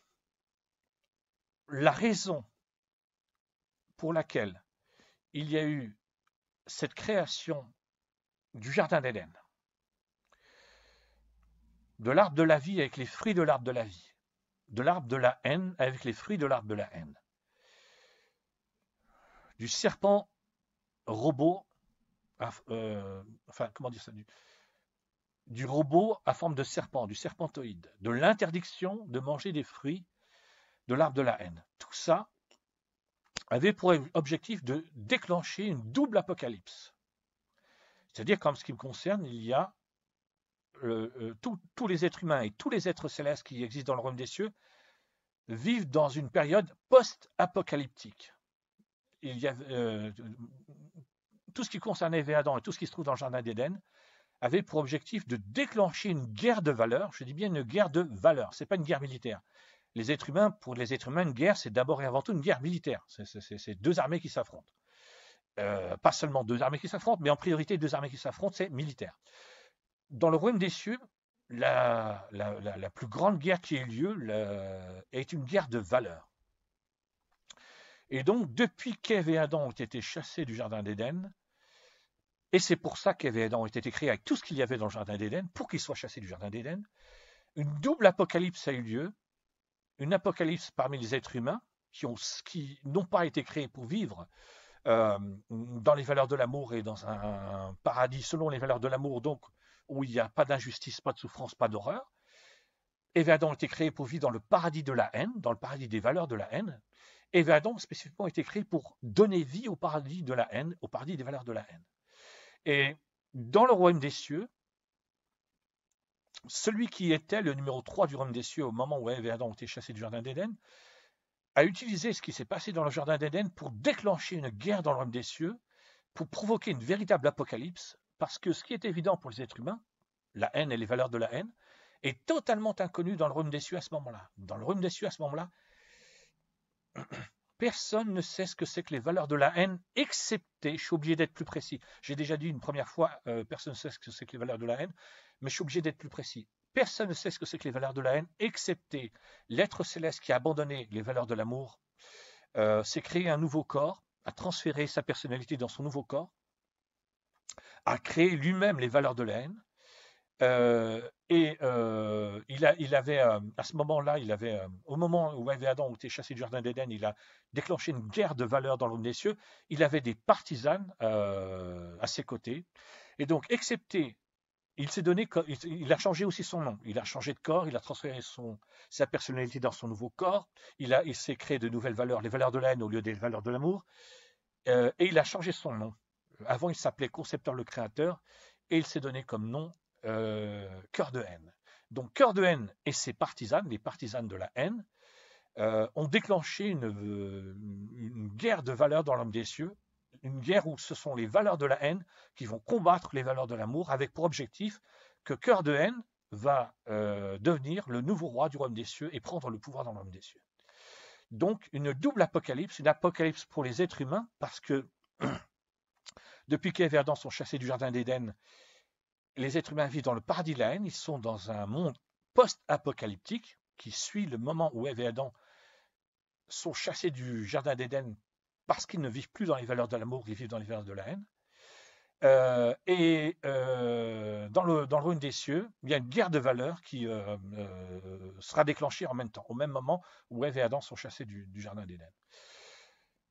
la raison pour laquelle il y a eu cette création du jardin d'Éden, de l'arbre de la vie avec les fruits de l'arbre de la vie, de l'arbre de la haine avec les fruits de l'arbre de la haine, du serpent robot, du robot à forme de serpent, du serpentoïde, de l'interdiction de manger des fruits de l'arbre de la haine. Tout ça avait pour objectif de déclencher une double apocalypse. C'est-à-dire qu'en ce qui me concerne, il y a tous les êtres humains et tous les êtres célestes qui existent dans le royaume des cieux vivent dans une période post-apocalyptique. il y avait, tout ce qui concerne Ève et Adam et tout ce qui se trouve dans le Jardin d'Éden avait pour objectif de déclencher une guerre de valeurs. Je dis bien une guerre de valeurs, ce n'est pas une guerre militaire. Les êtres humains, pour les êtres humains, une guerre, c'est d'abord et avant tout une guerre militaire. C'est deux armées qui s'affrontent. Pas seulement deux armées qui s'affrontent, mais en priorité deux armées qui s'affrontent, c'est militaire. Dans le royaume des cieux, la plus grande guerre qui ait lieu est une guerre de valeurs. Et donc, depuis qu'Ève et Adam ont été chassés du Jardin d'Éden, et c'est pour ça qu'Ève et Adam ont été créés avec tout ce qu'il y avait dans le Jardin d'Éden, pour qu'ils soient chassés du Jardin d'Éden, une double apocalypse a eu lieu, une apocalypse parmi les êtres humains qui n'ont pas été créés pour vivre dans les valeurs de l'amour et dans un paradis selon les valeurs de l'amour, donc où il n'y a pas d'injustice, pas de souffrance, pas d'horreur. Ève et Adam ont été créés pour vivre dans le paradis de la haine, dans le paradis des valeurs de la haine. Ève et Adam spécifiquement ont été créés pour donner vie au paradis de la haine, au paradis des valeurs de la haine. Et dans le royaume des cieux, celui qui était le numéro 3 du royaume des cieux au moment où Ève et Adam ont été chassés du Jardin d'Éden, a utilisé ce qui s'est passé dans le Jardin d'Éden pour déclencher une guerre dans le royaume des cieux, pour provoquer une véritable apocalypse, parce que ce qui est évident pour les êtres humains, la haine et les valeurs de la haine, est totalement inconnu dans le royaume des cieux à ce moment-là. Dans le royaume des cieux à ce moment-là, personne ne sait ce que c'est que les valeurs de la haine, excepté, je suis obligé d'être plus précis. J'ai déjà dit une première fois, personne ne sait ce que c'est que les valeurs de la haine, mais je suis obligé d'être plus précis. Personne ne sait ce que c'est que les valeurs de la haine, excepté l'être céleste qui a abandonné les valeurs de l'amour, s'est créé un nouveau corps, a transféré sa personnalité dans son nouveau corps, a créé lui-même les valeurs de la haine. Il avait, à ce moment-là, au moment où Ève et Adam ont été chassés du Jardin d'Éden, il a déclenché une guerre de valeurs dans le royaume des cieux. Il avait des partisanes à ses côtés. Et donc, excepté, il a changé aussi son nom. Il a changé de corps, il a transféré sa personnalité dans son nouveau corps. Il s'est créé de nouvelles valeurs, les valeurs de la haine au lieu des valeurs de l'amour. Et il a changé son nom. Avant, il s'appelait Concepteur le Créateur, et il s'est donné comme nom Cœur de haine. Donc Cœur de haine et ses partisanes, les partisanes de la haine, ont déclenché une guerre de valeurs dans l'homme des cieux, une guerre où ce sont les valeurs de la haine qui vont combattre les valeurs de l'amour, avec pour objectif que Cœur de haine va devenir le nouveau roi du royaume des cieux et prendre le pouvoir dans le royaume des cieux. Donc une double apocalypse, une apocalypse pour les êtres humains, parce que depuis qu'Ève et Adam sont chassés du Jardin d'Éden, les êtres humains vivent dans le paradis de la haine, ils sont dans un monde post-apocalyptique qui suit le moment où Ève et Adam sont chassés du Jardin d'Éden parce qu'ils ne vivent plus dans les valeurs de l'amour, ils vivent dans les valeurs de la haine. Dans le royaume des cieux, il y a une guerre de valeurs qui sera déclenchée en même temps, au même moment où Ève et Adam sont chassés du Jardin d'Éden.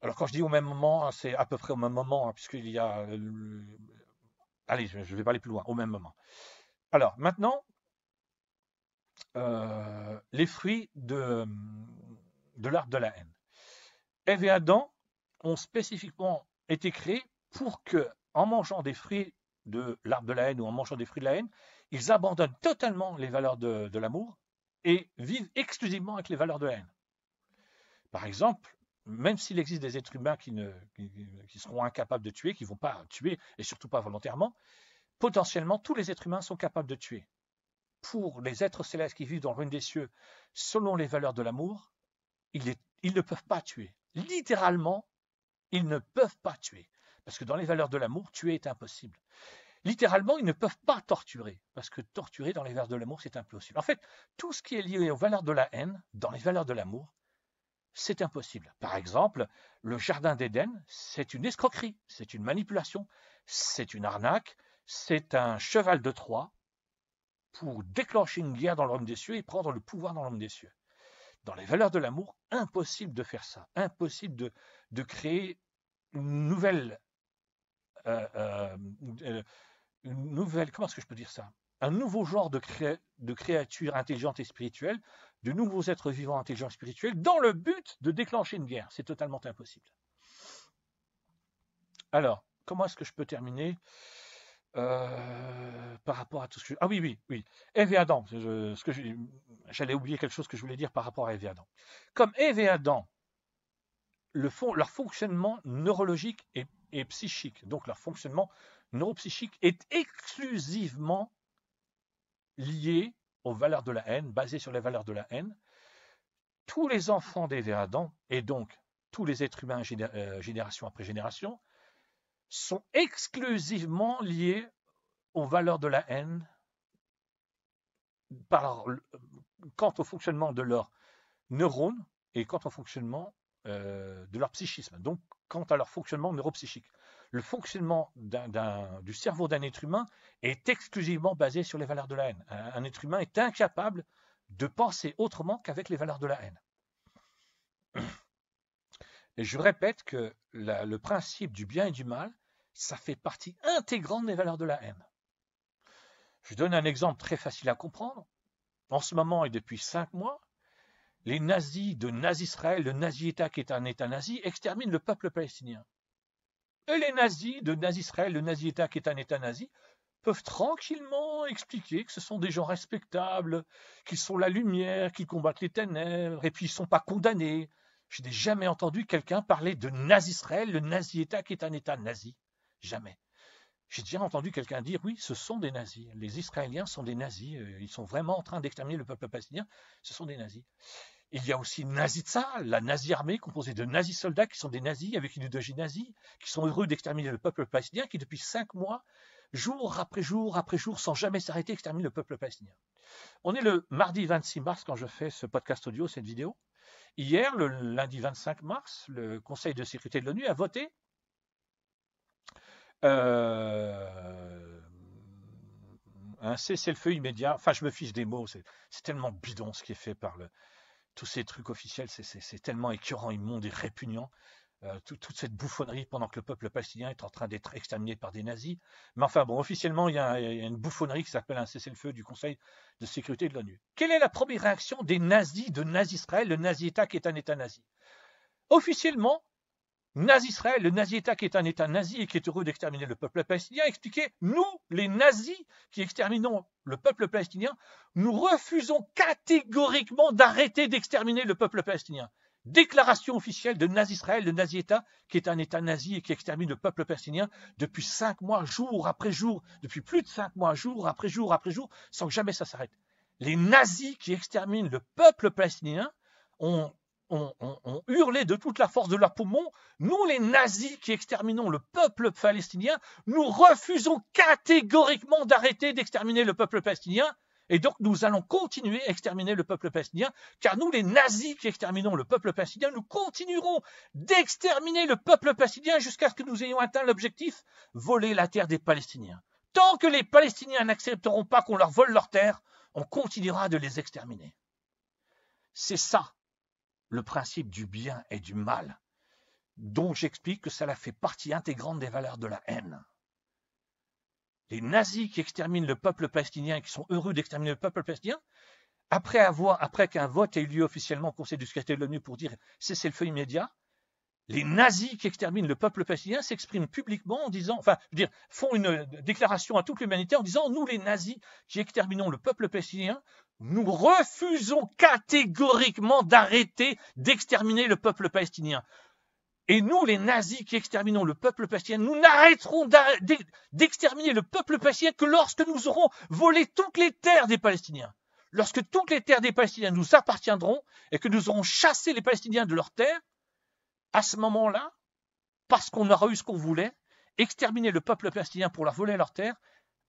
Alors quand je dis au même moment, c'est à peu près au même moment, puisqu'il y a... Allez, je ne vais pas aller plus loin, au même moment. Alors maintenant, les fruits de l'arbre de la haine. Ève et Adam ont spécifiquement été créés pour que, en mangeant des fruits de l'arbre de la haine ou en mangeant des fruits de la haine, ils abandonnent totalement les valeurs de l'amour et vivent exclusivement avec les valeurs de la haine. Par exemple, même s'il existe des êtres humains qui seront incapables de tuer, qui ne vont pas tuer, et surtout pas volontairement, potentiellement, tous les êtres humains sont capables de tuer. Pour les êtres célestes qui vivent dans le royaume des cieux, selon les valeurs de l'amour, ils ne peuvent pas tuer. Littéralement, ils ne peuvent pas tuer. Parce que dans les valeurs de l'amour, tuer est impossible. Littéralement, ils ne peuvent pas torturer. Parce que torturer dans les valeurs de l'amour, c'est impossible. En fait, tout ce qui est lié aux valeurs de la haine, dans les valeurs de l'amour, c'est impossible. Par exemple, le Jardin d'Éden, c'est une escroquerie, c'est une manipulation, c'est une arnaque, c'est un cheval de Troie pour déclencher une guerre dans le royaume des cieux et prendre le pouvoir dans le royaume des cieux. Dans les valeurs de l'amour, impossible de faire ça, impossible de créer une nouvelle, comment est-ce que je peux dire ça? Un nouveau genre de créatures intelligentes et spirituelles, de nouveaux êtres vivants intelligents et spirituels, dans le but de déclencher une guerre. C'est totalement impossible. Alors, comment est-ce que je peux terminer par rapport à tout ce que... Ah oui. Ève et Adam. J'allais oublier quelque chose que je voulais dire par rapport à Ève et Adam. Comme Ève et Adam, leur fonctionnement neurologique et psychique, donc leur fonctionnement neuropsychique est exclusivement lié aux valeurs de la haine, basé sur les valeurs de la haine. Tous les enfants des Adam, et donc tous les êtres humains génération après génération, sont exclusivement liés aux valeurs de la haine quant au fonctionnement de leurs neurones et quant au fonctionnement de leur psychisme, donc quant à leur fonctionnement neuropsychique. Le fonctionnement du cerveau d'un être humain est exclusivement basé sur les valeurs de la haine. Un être humain est incapable de penser autrement qu'avec les valeurs de la haine. Et je répète que le principe du bien et du mal, ça fait partie intégrante des valeurs de la haine. Je donne un exemple très facile à comprendre. En ce moment et depuis 5 mois, les nazis de Nazi-Israël, le Nazi-État qui est un État nazi, exterminent le peuple palestinien. Et les nazis de Nazi-Israël, le Nazi-État qui est un État nazi, peuvent tranquillement expliquer que ce sont des gens respectables, qu'ils sont la lumière, qu'ils combattent les ténèbres, et puis ils ne sont pas condamnés. Je n'ai jamais entendu quelqu'un parler de Nazi-Israël, le Nazi-État qui est un État nazi. Jamais. J'ai déjà entendu quelqu'un dire, oui, ce sont des nazis. Les Israéliens sont des nazis. Ils sont vraiment en train d'exterminer le peuple palestinien. Ce sont des nazis. Il y a aussi Nazi Tzahal, la nazi-armée composée de nazis-soldats qui sont des nazis avec une idéologie nazie, qui sont heureux d'exterminer le peuple palestinien, qui depuis 5 mois, jour après jour après jour, sans jamais s'arrêter, exterminent le peuple palestinien. On est le mardi 26 mars quand je fais ce podcast audio, cette vidéo. Hier, le lundi 25 mars, le Conseil de sécurité de l'ONU a voté un cessez-le-feu immédiat. Enfin, je me fiche des mots, c'est tellement bidon ce qui est fait par tous ces trucs officiels, c'est tellement écœurant, immonde et répugnant. Toute cette bouffonnerie pendant que le peuple palestinien est en train d'être exterminé par des nazis. Mais enfin, bon, officiellement, il y a une bouffonnerie qui s'appelle un cessez-le-feu du Conseil de sécurité de l'ONU. Quelle est la première réaction des nazis de Nazi-Israël, le Nazi-État qui est un État nazi? Officiellement, Nazi-Israël, le Nazi-État qui est un État nazi et qui est heureux d'exterminer le peuple palestinien, expliquait, nous, les nazis qui exterminons le peuple palestinien, nous refusons catégoriquement d'arrêter d'exterminer le peuple palestinien. Déclaration officielle de Nazi-Israël, le Nazi-État qui est un État nazi et qui extermine le peuple palestinien depuis 5 mois, jour après jour, depuis plus de 5 mois, jour après jour après jour, sans que jamais ça s'arrête. Les nazis qui exterminent le peuple palestinien ont hurlé de toute la force de leurs poumons, nous les nazis qui exterminons le peuple palestinien, nous refusons catégoriquement d'arrêter d'exterminer le peuple palestinien, et donc nous allons continuer à exterminer le peuple palestinien, car nous les nazis qui exterminons le peuple palestinien, nous continuerons d'exterminer le peuple palestinien jusqu'à ce que nous ayons atteint l'objectif, voler la terre des Palestiniens. Tant que les Palestiniens n'accepteront pas qu'on leur vole leur terre, on continuera de les exterminer. C'est ça le principe du bien et du mal, dont j'explique que cela fait partie intégrante des valeurs de la haine. Les nazis qui exterminent le peuple palestinien, qui sont heureux d'exterminer le peuple palestinien, après qu'un vote ait eu lieu officiellement au Conseil de sécurité de l'ONU pour dire cessez-le-feu immédiat, les nazis qui exterminent le peuple palestinien s'expriment publiquement en disant, font une déclaration à toute l'humanité en disant, nous les nazis qui exterminons le peuple palestinien, nous refusons catégoriquement d'arrêter d'exterminer le peuple palestinien. Et nous, les nazis qui exterminons le peuple palestinien, nous n'arrêterons d'exterminer le peuple palestinien que lorsque nous aurons volé toutes les terres des Palestiniens. Lorsque toutes les terres des Palestiniens nous appartiendront et que nous aurons chassé les Palestiniens de leurs terres, à ce moment-là, parce qu'on aura eu ce qu'on voulait, exterminer le peuple palestinien pour leur voler leurs terres,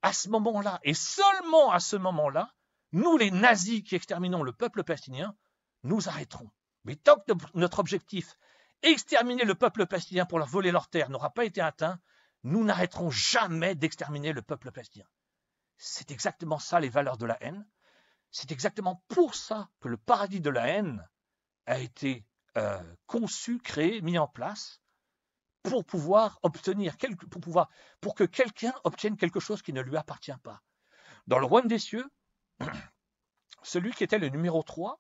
à ce moment-là, et seulement à ce moment-là, nous, les nazis qui exterminons le peuple palestinien, nous arrêterons. Mais tant que notre objectif, exterminer le peuple palestinien pour leur voler leurs terres, n'aura pas été atteint, nous n'arrêterons jamais d'exterminer le peuple palestinien. C'est exactement ça les valeurs de la haine. C'est exactement pour ça que le paradis de la haine a été conçu, créé, mis en place pour pouvoir obtenir, pour que quelqu'un obtienne quelque chose qui ne lui appartient pas. Dans le royaume des cieux, celui qui était le numéro 3,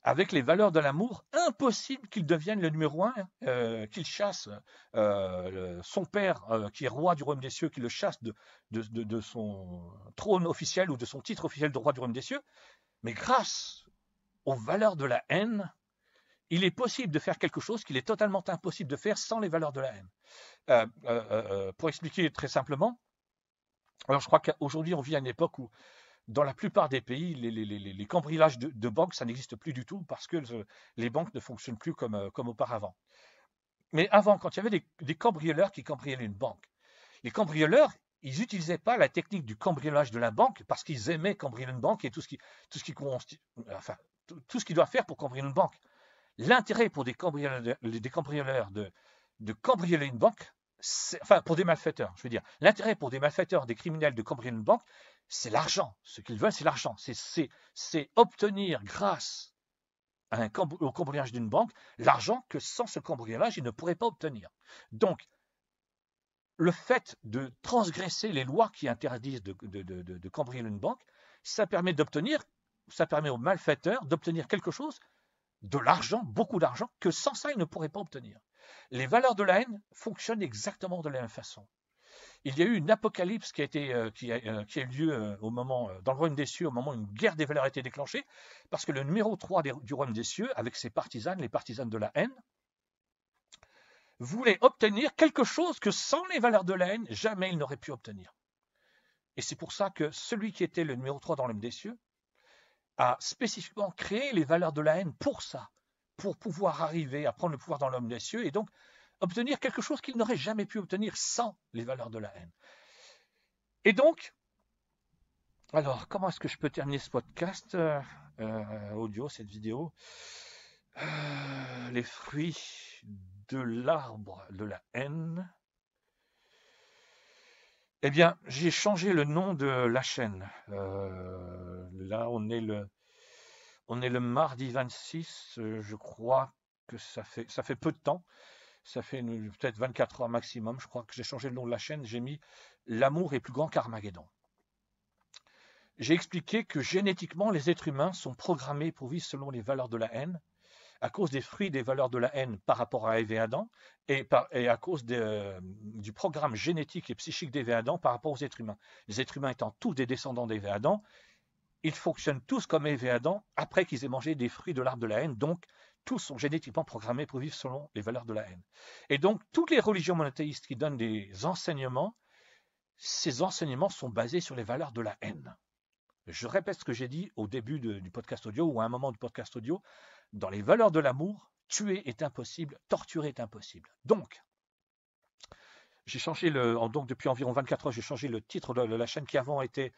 avec les valeurs de l'amour, impossible qu'il devienne le numéro 1, qu'il chasse son père, qui est roi du royaume des cieux, qu'il le chasse de son trône officiel ou de son titre officiel de roi du royaume des cieux. Mais grâce aux valeurs de la haine, il est possible de faire quelque chose qu'il est totalement impossible de faire sans les valeurs de la haine. Pour expliquer très simplement, alors je crois qu'aujourd'hui on vit à une époque où dans la plupart des pays, les cambriolages de banques, ça n'existe plus du tout parce que les banques ne fonctionnent plus comme auparavant. Mais avant, quand il y avait des cambrioleurs qui cambriolaient une banque, les cambrioleurs, ils n'utilisaient pas la technique du cambriolage de la banque parce qu'ils aimaient cambrioler une banque et tout ce qu'ils doivent faire pour cambrioler une banque. L'intérêt pour des cambrioleurs de cambrioler une banque, enfin pour des malfaiteurs, je veux dire, l'intérêt pour des malfaiteurs, des criminels de cambrioler une banque, c'est l'argent. Ce qu'ils veulent, c'est l'argent. C'est obtenir grâce au cambriolage d'une banque l'argent que sans ce cambriolage, ils ne pourraient pas obtenir. Donc, le fait de transgresser les lois qui interdisent de cambrioler une banque, ça permet aux malfaiteurs d'obtenir quelque chose, de l'argent, beaucoup d'argent, que sans ça, ils ne pourraient pas obtenir. Les valeurs de la haine fonctionnent exactement de la même façon. Il y a eu une apocalypse qui a eu lieu dans le royaume des cieux, au moment où une guerre des valeurs a été déclenchée, parce que le numéro 3 du royaume des cieux, avec ses partisanes, les partisanes de la haine, voulait obtenir quelque chose que sans les valeurs de la haine, jamais il n'aurait pu obtenir. Et c'est pour ça que celui qui était le numéro 3 dans le royaume des cieux a spécifiquement créé les valeurs de la haine pour ça, pour pouvoir arriver à prendre le pouvoir dans l'homme des cieux et donc obtenir quelque chose qu'il n'aurait jamais pu obtenir sans les valeurs de la haine. Et donc, alors, comment est-ce que je peux terminer ce podcast audio, cette vidéo les fruits de l'arbre de la haine. Eh bien, j'ai changé le nom de la chaîne. Là, on est le mardi 26. Je crois que ça fait peu de temps. Ça fait peut-être 24 heures maximum. Je crois que j'ai changé le nom de la chaîne. J'ai mis « L'amour est plus grand qu'Armageddon ». J'ai expliqué que génétiquement, les êtres humains sont programmés pour vivre selon les valeurs de la haine, à cause des fruits des valeurs de la haine par rapport à Ève et Adam, et à cause du programme génétique et psychique d'Ève et Adam par rapport aux êtres humains. Les êtres humains étant tous des descendants d'Ève et Adam, ils fonctionnent tous comme Ève et Adam après qu'ils aient mangé des fruits de l'arbre de la haine, donc tous sont génétiquement programmés pour vivre selon les valeurs de la haine. Et donc, toutes les religions monothéistes qui donnent des enseignements, ces enseignements sont basés sur les valeurs de la haine. Je répète ce que j'ai dit au début du podcast audio ou à un moment du podcast audio. Dans les valeurs de l'amour, tuer est impossible, torturer est impossible. Donc, j'ai changé donc depuis environ 24 heures, j'ai changé le titre de la chaîne qui avant était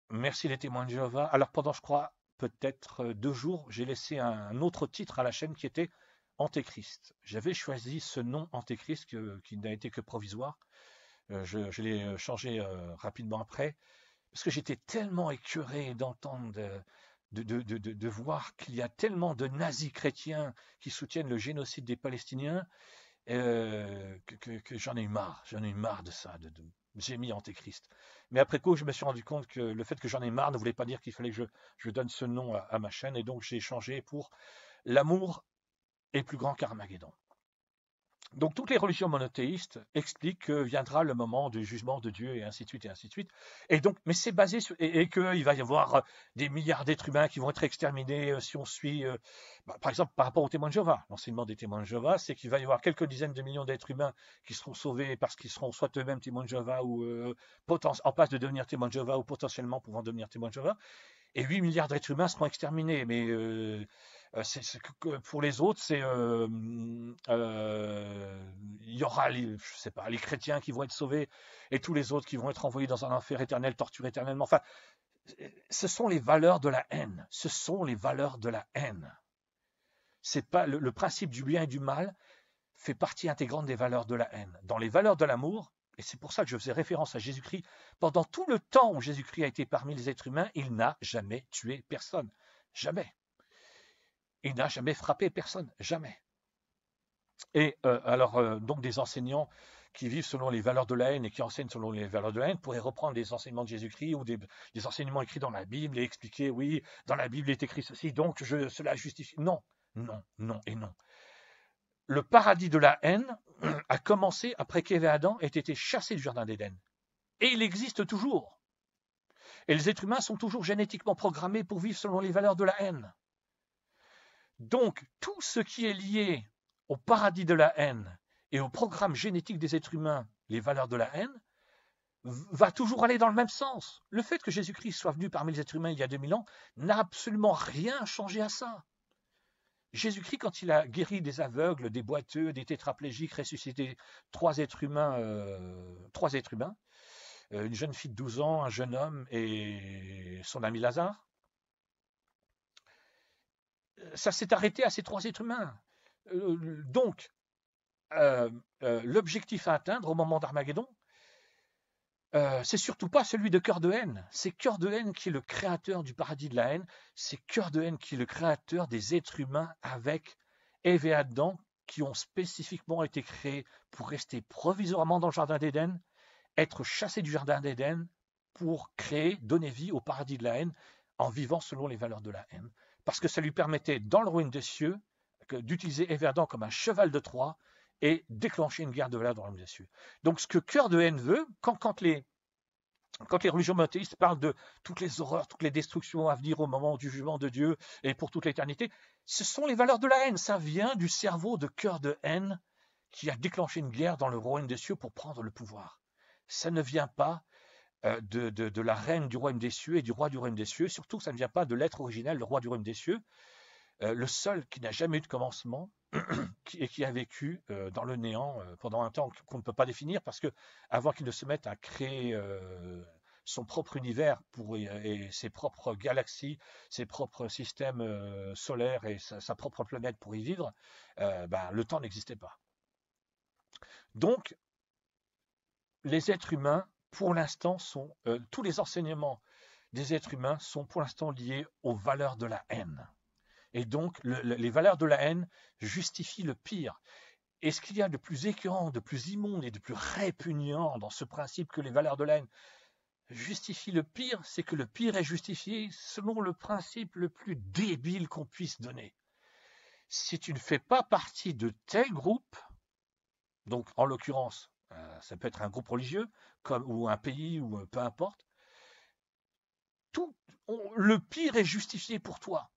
Merci les témoins de Jéhovah. Alors pendant, je crois, peut-être 2 jours, j'ai laissé un autre titre à la chaîne qui était Antéchrist. J'avais choisi ce nom Antéchrist qui n'a été que provisoire. Je l'ai changé rapidement après, parce que j'étais tellement écœuré d'entendre de voir qu'il y a tellement de nazis chrétiens qui soutiennent le génocide des Palestiniens que j'en ai eu marre. J'en ai eu marre de ça. J'ai mis Antéchrist. Mais après coup, je me suis rendu compte que le fait que j'en ai marre ne voulait pas dire qu'il fallait que je donne ce nom à ma chaîne. Et donc, j'ai changé pour L'amour est plus grand qu'Armageddon. Donc toutes les religions monothéistes expliquent que viendra le moment du jugement de Dieu et ainsi de suite et ainsi de suite. Et donc, mais c'est basé sur et qu'il va y avoir des milliards d'êtres humains qui vont être exterminés si on suit, par exemple, par rapport aux témoins de Jéhovah. L'enseignement des témoins de Jéhovah, c'est qu'il va y avoir quelques dizaines de millions d'êtres humains qui seront sauvés parce qu'ils seront soit eux-mêmes témoins de Jéhovah ou en passe de devenir témoins de Jéhovah ou potentiellement pouvant devenir témoins de Jéhovah. Et 8 milliards d'êtres humains seront exterminés. Mais pour les autres, il y aura les chrétiens qui vont être sauvés et tous les autres qui vont être envoyés dans un enfer éternel, torturés éternellement. Enfin, ce sont les valeurs de la haine. Ce sont les valeurs de la haine. C'est pas le principe du bien et du mal fait partie intégrante des valeurs de la haine. Dans les valeurs de l'amour, et c'est pour ça que je faisais référence à Jésus-Christ, pendant tout le temps où Jésus-Christ a été parmi les êtres humains, il n'a jamais tué personne. Jamais. Il n'a jamais frappé personne. Jamais. Et donc des enseignants qui vivent selon les valeurs de la haine et qui enseignent selon les valeurs de la haine pourraient reprendre des enseignements de Jésus-Christ ou des enseignements écrits dans la Bible et expliquer, oui, dans la Bible il est écrit ceci, donc cela justifie. Non, non, non et non. Le paradis de la haine a commencé après qu'Ève et Adam aient été chassés du jardin d'Éden. Et il existe toujours. Et les êtres humains sont toujours génétiquement programmés pour vivre selon les valeurs de la haine. Donc, tout ce qui est lié au paradis de la haine et au programme génétique des êtres humains, les valeurs de la haine, va toujours aller dans le même sens. Le fait que Jésus-Christ soit venu parmi les êtres humains il y a 2000 ans n'a absolument rien changé à ça. Jésus-Christ, quand il a guéri des aveugles, des boiteux, des tétraplégiques, ressuscité trois êtres humains, une jeune fille de 12 ans, un jeune homme et son ami Lazare, ça s'est arrêté à ces trois êtres humains. Donc, l'objectif à atteindre au moment d'Armageddon, c'est surtout pas celui de Cœur de haine. C'est Cœur de haine qui est le créateur du paradis de la haine. C'est Cœur de haine qui est le créateur des êtres humains avec Ève et Adam qui ont spécifiquement été créés pour rester provisoirement dans le jardin d'Éden, être chassés du jardin d'Éden pour créer, donner vie au paradis de la haine en vivant selon les valeurs de la haine. Parce que ça lui permettait, dans le royaume des cieux, d'utiliser Ève et Adam comme un cheval de Troie et déclencher une guerre de valeurs dans le royaume des cieux. Donc ce que Cœur de haine veut, quand les religions monothéistes parlent de toutes les horreurs, toutes les destructions à venir au moment du jugement de Dieu et pour toute l'éternité, ce sont les valeurs de la haine. Ça vient du cerveau de Cœur de haine qui a déclenché une guerre dans le royaume des cieux pour prendre le pouvoir. Ça ne vient pas de la reine du royaume des cieux et du roi du royaume des cieux, surtout que ça ne vient pas de l'être originel, le roi du royaume des cieux, le seul qui n'a jamais eu de commencement et qui a vécu dans le néant pendant un temps qu'on ne peut pas définir, parce que avant qu'il ne se mette à créer son propre univers et ses propres galaxies, ses propres systèmes solaires et sa propre planète pour y vivre, le temps n'existait pas. Donc, les êtres humains, pour l'instant, tous les enseignements des êtres humains sont pour l'instant liés aux valeurs de la haine. Et donc, les valeurs de la haine justifient le pire. Et ce qu'il y a de plus écœurant, de plus immonde et de plus répugnant dans ce principe que les valeurs de la haine justifient le pire, c'est que le pire est justifié selon le principe le plus débile qu'on puisse donner. Si tu ne fais pas partie de tel groupe, donc en l'occurrence, ça peut être un groupe religieux ou un pays ou peu importe, le pire est justifié pour toi.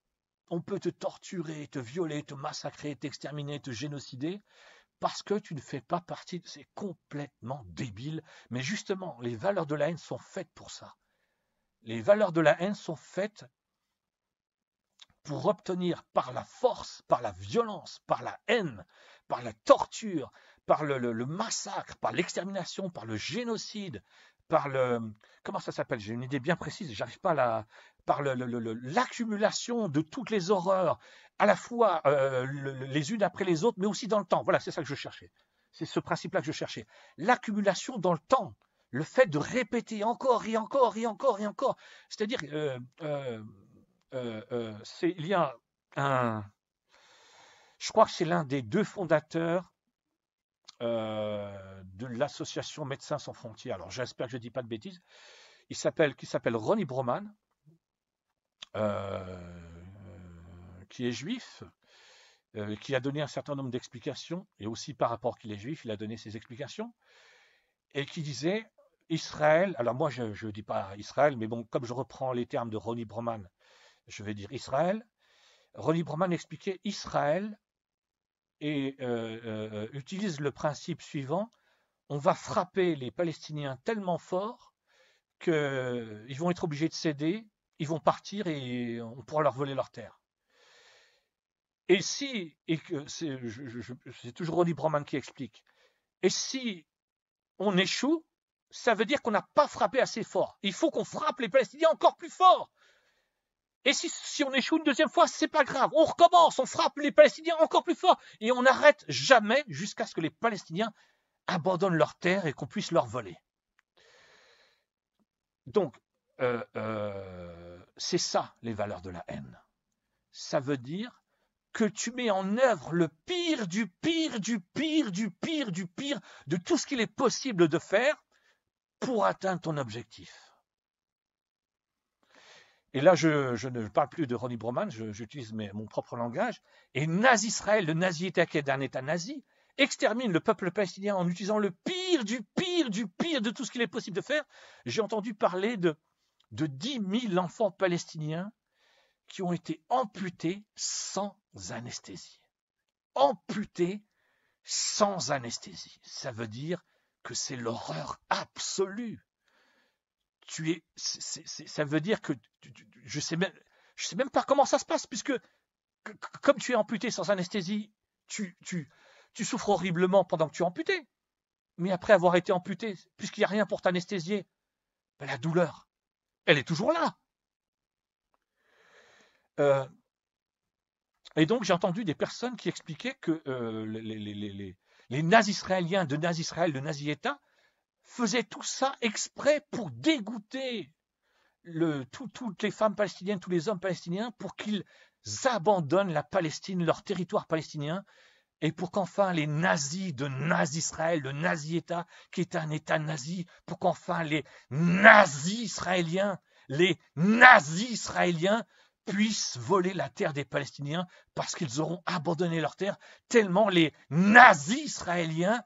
On peut te torturer, te violer, te massacrer, t'exterminer, te génocider, parce que tu ne fais pas partie de... C'est complètement débile. Mais justement, les valeurs de la haine sont faites pour ça. Les valeurs de la haine sont faites pour obtenir par la force, par la violence, par la haine, par la torture, par le massacre, par l'extermination, par le génocide, par le... Comment ça s'appelle? J'ai une idée bien précise, j'arrive pas à la... Par l'accumulation de toutes les horreurs, à la fois les unes après les autres, mais aussi dans le temps. Voilà, c'est ça que je cherchais. C'est ce principe-là que je cherchais. L'accumulation dans le temps. Le fait de répéter encore et encore et encore et encore. C'est-à-dire, il y a un... Je crois que c'est l'un des deux fondateurs de l'association Médecins sans frontières. Alors, j'espère que je ne dis pas de bêtises. Qui s'appelle Ronnie Broman, qui est juif, qui a donné un certain nombre d'explications, et aussi par rapport qu'il est juif, il a donné ses explications, et qui disait Israël, alors moi je ne dis pas Israël, mais bon, comme je reprends les termes de Ronnie Broman, je vais dire Israël. Ronnie Broman expliquait Israël et utilise le principe suivant: on va frapper les Palestiniens tellement fort qu'ils vont être obligés de céder, ils vont partir et on pourra leur voler leur terre. Et que c'est toujours Ronnie Broman qui explique, et si on échoue, ça veut dire qu'on n'a pas frappé assez fort. Il faut qu'on frappe les Palestiniens encore plus fort. Et si on échoue une deuxième fois, c'est pas grave. On recommence, on frappe les Palestiniens encore plus fort. Et on n'arrête jamais jusqu'à ce que les Palestiniens abandonnent leur terre et qu'on puisse leur voler. Donc, c'est ça les valeurs de la haine. Ça veut dire que tu mets en œuvre le pire du pire du pire du pire du pire de tout ce qu'il est possible de faire pour atteindre ton objectif. Et là, je ne parle plus de Ronnie Broman, j'utilise mon propre langage. Et Nazi Israël, le nazi-État qui est un État nazi, extermine le peuple palestinien en utilisant le pire du pire du pire de tout ce qu'il est possible de faire. J'ai entendu parler de 10 000 enfants palestiniens qui ont été amputés sans anesthésie. Amputés sans anesthésie. Ça veut dire que c'est l'horreur absolue. Ça veut dire que je sais même pas comment ça se passe, puisque comme tu es amputé sans anesthésie, tu souffres horriblement pendant que tu es amputé. Mais après avoir été amputé, puisqu'il n'y a rien pour t'anesthésier, ben la douleur, elle est toujours là. Et donc j'ai entendu des personnes qui expliquaient que les nazis israéliens de Nazi Israël, de Nazi État, faisaient tout ça exprès pour dégoûter toutes les femmes palestiniennes, tous les hommes palestiniens, pour qu'ils abandonnent la Palestine, leur territoire palestinien, et pour qu'enfin les nazis de Nazi Israël, le Nazi État, qui est un État nazi, pour qu'enfin les nazis israéliens puissent voler la terre des Palestiniens parce qu'ils auront abandonné leur terre, tellement les nazis israéliens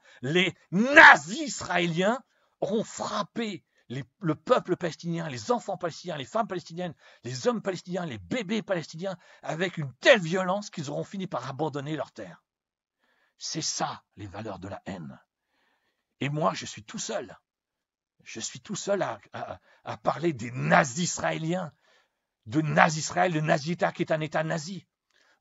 auront frappé le peuple palestinien, les enfants palestiniens, les femmes palestiniennes, les hommes palestiniens, les bébés palestiniens, avec une telle violence qu'ils auront fini par abandonner leur terre. C'est ça, les valeurs de la haine. Et moi, je suis tout seul. Je suis tout seul à parler des nazis israéliens, de Nazi Israël, le Nazi État qui est un État nazi.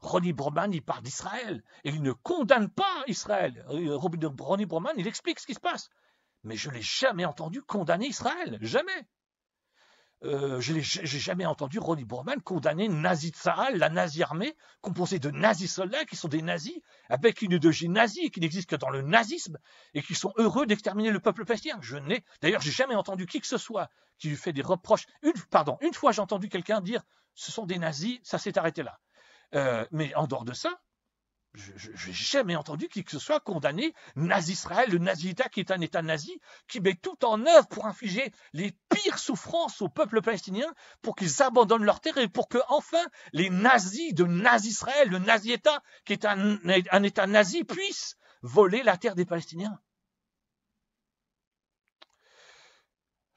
Ronnie Broman, il parle d'Israël et il ne condamne pas Israël. Ronnie Broman, il explique ce qui se passe. Mais je ne l'ai jamais entendu condamner Israël. Jamais. Je n'ai jamais entendu Ronnie Broman condamner Nazi Tzahal, la nazi armée, composée de nazis soldats qui sont des nazis, avec une idéologie nazie qui n'existe que dans le nazisme, et qui sont heureux d'exterminer le peuple palestinien. D'ailleurs, j'ai jamais entendu qui que ce soit qui lui fait des reproches. Une fois, j'ai entendu quelqu'un dire « ce sont des nazis », ça s'est arrêté là. Mais en dehors de ça, je n'ai jamais entendu qui que ce soit condamner Nazi Israël, le Nazi État qui est un État nazi, qui met tout en œuvre pour infliger les pires souffrances au peuple palestinien, pour qu'ils abandonnent leur terre et pour que enfin les nazis de Nazi Israël, le Nazi État qui est un État nazi, puissent voler la terre des Palestiniens.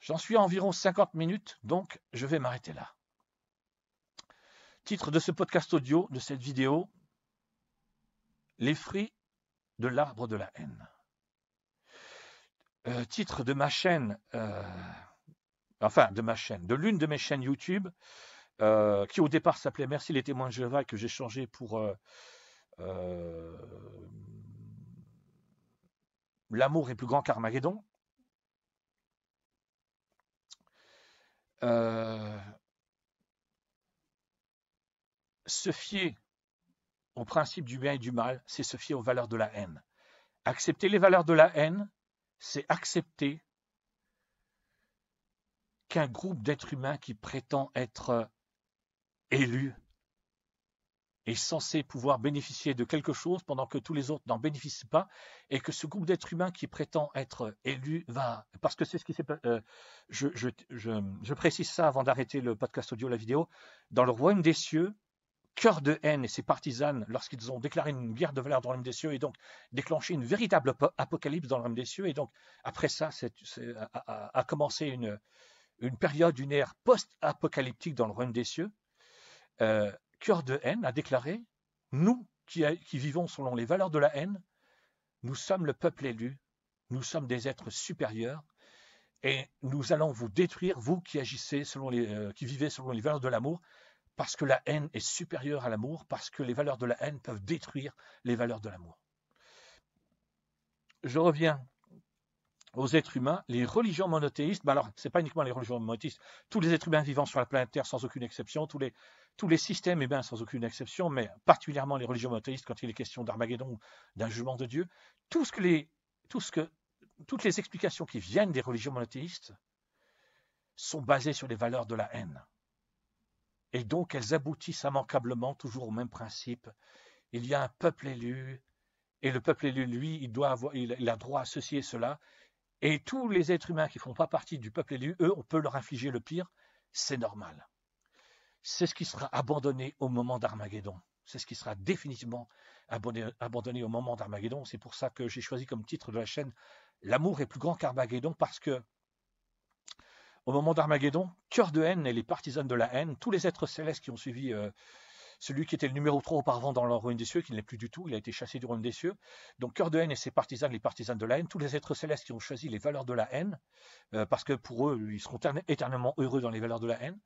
J'en suis à environ 50 minutes, donc je vais m'arrêter là. Titre de ce podcast audio, de cette vidéo: les fruits de l'arbre de la haine. Titre de ma chaîne, de l'une de mes chaînes YouTube, qui au départ s'appelait Merci les témoins de Jéhovah, que j'ai changé pour L'amour est plus grand qu'Armageddon. Se fier au principe du bien et du mal, c'est se fier aux valeurs de la haine. Accepter les valeurs de la haine, c'est accepter qu'un groupe d'êtres humains qui prétend être élu est censé pouvoir bénéficier de quelque chose pendant que tous les autres n'en bénéficient pas, et que ce groupe d'êtres humains qui prétend être élu va... Parce que c'est ce qui s'est... je précise ça avant d'arrêter le podcast audio, la vidéo. Dans le royaume des cieux, Cœur de haine et ses partisanes, lorsqu'ils ont déclaré une guerre de valeur dans le royaume des cieux et donc déclenché une véritable apocalypse dans le royaume des cieux, et donc après ça a commencé une période, une ère post-apocalyptique dans le royaume des cieux. Cœur de haine a déclaré: nous qui vivons selon les valeurs de la haine, nous sommes le peuple élu, nous sommes des êtres supérieurs, et nous allons vous détruire, vous qui agissez qui vivez selon les valeurs de l'amour, parce que la haine est supérieure à l'amour, parce que les valeurs de la haine peuvent détruire les valeurs de l'amour. Je reviens aux êtres humains. Les religions monothéistes, alors ce n'est pas uniquement les religions monothéistes, tous les êtres humains vivant sur la planète Terre sans aucune exception, tous les systèmes sans aucune exception, mais particulièrement les religions monothéistes quand il est question d'Armageddon ou d'un jugement de Dieu, toutes les explications qui viennent des religions monothéistes sont basées sur les valeurs de la haine. Et donc, elles aboutissent immanquablement toujours au même principe. Il y a un peuple élu, et le peuple élu, lui, il a droit à ceci et cela. Et tous les êtres humains qui ne font pas partie du peuple élu, eux, on peut leur infliger le pire. C'est normal. C'est ce qui sera abandonné au moment d'Armageddon. C'est ce qui sera définitivement abandonné au moment d'Armageddon. C'est pour ça que j'ai choisi comme titre de la chaîne « L'amour est plus grand qu'Armageddon », parce que au moment d'Armageddon, cœur de haine et les partisans de la haine, tous les êtres célestes qui ont suivi celui qui était le numéro 3 auparavant dans le royaume des cieux, qui ne l'est plus du tout, il a été chassé du royaume des cieux. Donc cœur de haine et ses partisans, les partisans de la haine, tous les êtres célestes qui ont choisi les valeurs de la haine, parce que pour eux, ils seront éternellement heureux dans les valeurs de la haine.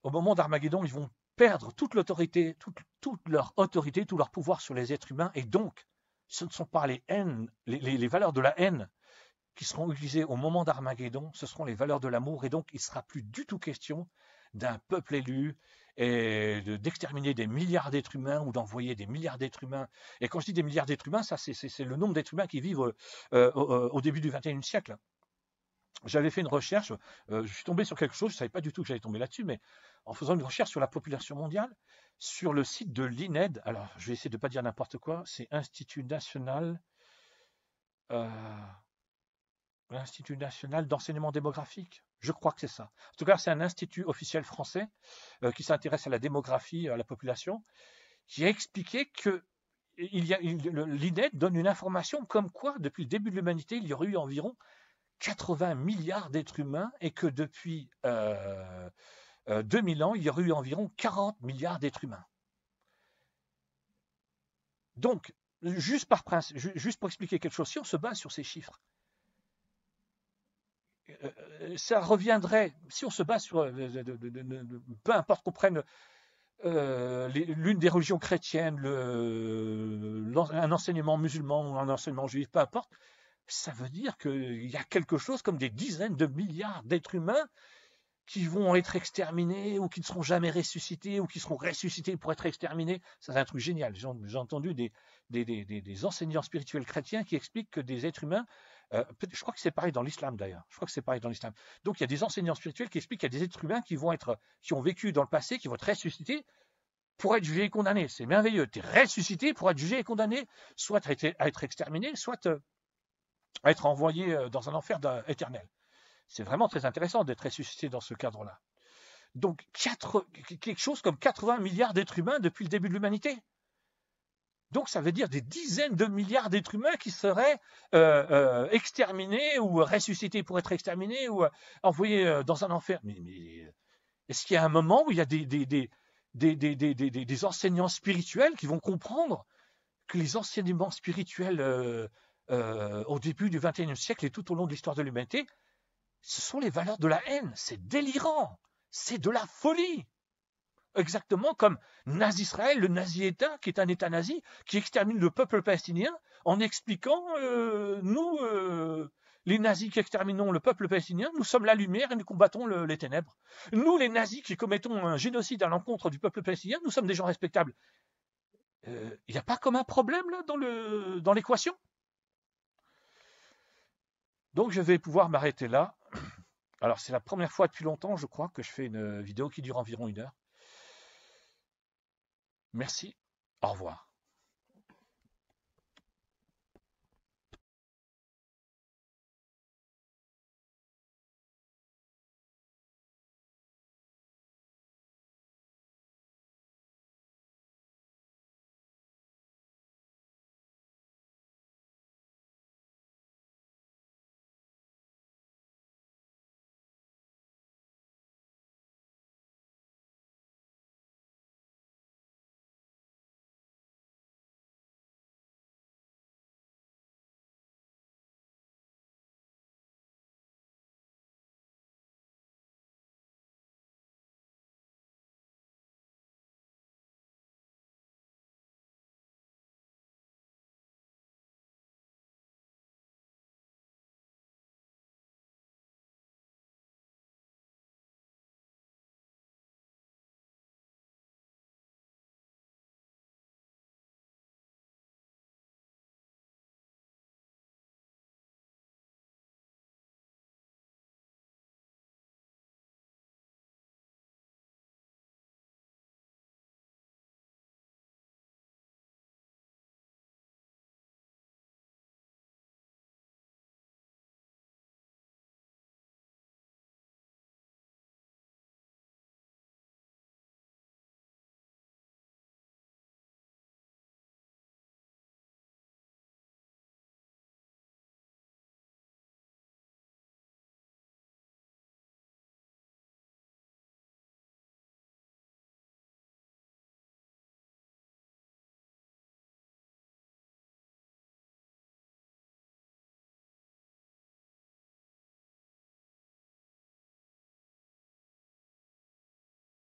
Au moment d'Armageddon, ils vont perdre toute l'autorité, toute leur autorité, tout leur pouvoir sur les êtres humains, et donc ce ne sont pas les haines, les valeurs de la haine qui seront utilisées au moment d'Armageddon, ce seront les valeurs de l'amour, et donc il ne sera plus du tout question d'un peuple élu et d'exterminer des milliards d'êtres humains ou d'envoyer des milliards d'êtres humains. Et quand je dis des milliards d'êtres humains, ça c'est le nombre d'êtres humains qui vivent au début du XXIe siècle. J'avais fait une recherche, je suis tombé sur quelque chose, je ne savais pas du tout que j'allais tomber là-dessus, mais en faisant une recherche sur la population mondiale, sur le site de l'INED, alors je vais essayer de ne pas dire n'importe quoi, c'est Institut National d'enseignement démographique. Je crois que c'est ça. En tout cas, c'est un institut officiel français qui s'intéresse à la démographie, à la population, qui a expliqué que l'INED donne une information comme quoi, depuis le début de l'humanité, il y aurait eu environ 80 milliards d'êtres humains et que depuis 2000 ans, il y aurait eu environ 40 milliards d'êtres humains. Donc, juste pour expliquer quelque chose, si on se base sur ces chiffres, ça reviendrait, si on se base sur, peu importe qu'on prenne l'une des religions chrétiennes, un enseignement musulman ou un enseignement juif, peu importe, ça veut dire qu'il y a quelque chose comme des dizaines de milliards d'êtres humains qui vont être exterminés ou qui ne seront jamais ressuscités ou qui seront ressuscités pour être exterminés. C'est un truc génial. J'ai entendu des enseignants spirituels chrétiens qui expliquent que des êtres humains, je crois que c'est pareil dans l'islam d'ailleurs, donc il y a des enseignants spirituels qui expliquent qu'il y a des êtres humains qui ont vécu dans le passé, qui vont être ressuscités pour être jugés et condamnés. C'est merveilleux. Tu es ressuscité pour être jugé et condamné, soit à être exterminé, soit à être envoyé dans un enfer éternel. C'est vraiment très intéressant d'être ressuscité dans ce cadre-là. Donc, quelque chose comme 80 milliards d'êtres humains depuis le début de l'humanité. Donc, ça veut dire des dizaines de milliards d'êtres humains qui seraient exterminés ou ressuscités pour être exterminés ou envoyés dans un enfer. Mais est-ce qu'il y a un moment où il y a des enseignants spirituels qui vont comprendre que les enseignements spirituels au début du XXIe siècle et tout au long de l'histoire de l'humanité, ce sont les valeurs de la haine. C'est délirant. C'est de la folie. Exactement comme Nazi-Israël, le nazi-État, qui est un État nazi, qui extermine le peuple palestinien en expliquant nous, les nazis qui exterminons le peuple palestinien, nous sommes la lumière et nous combattons les ténèbres. Nous, les nazis qui commettons un génocide à l'encontre du peuple palestinien, nous sommes des gens respectables. Il n'y a pas comme un problème là dans l'équation? Donc je vais pouvoir m'arrêter là. Alors c'est la première fois depuis longtemps, je crois, que je fais une vidéo qui dure environ 1 heure. Merci, au revoir.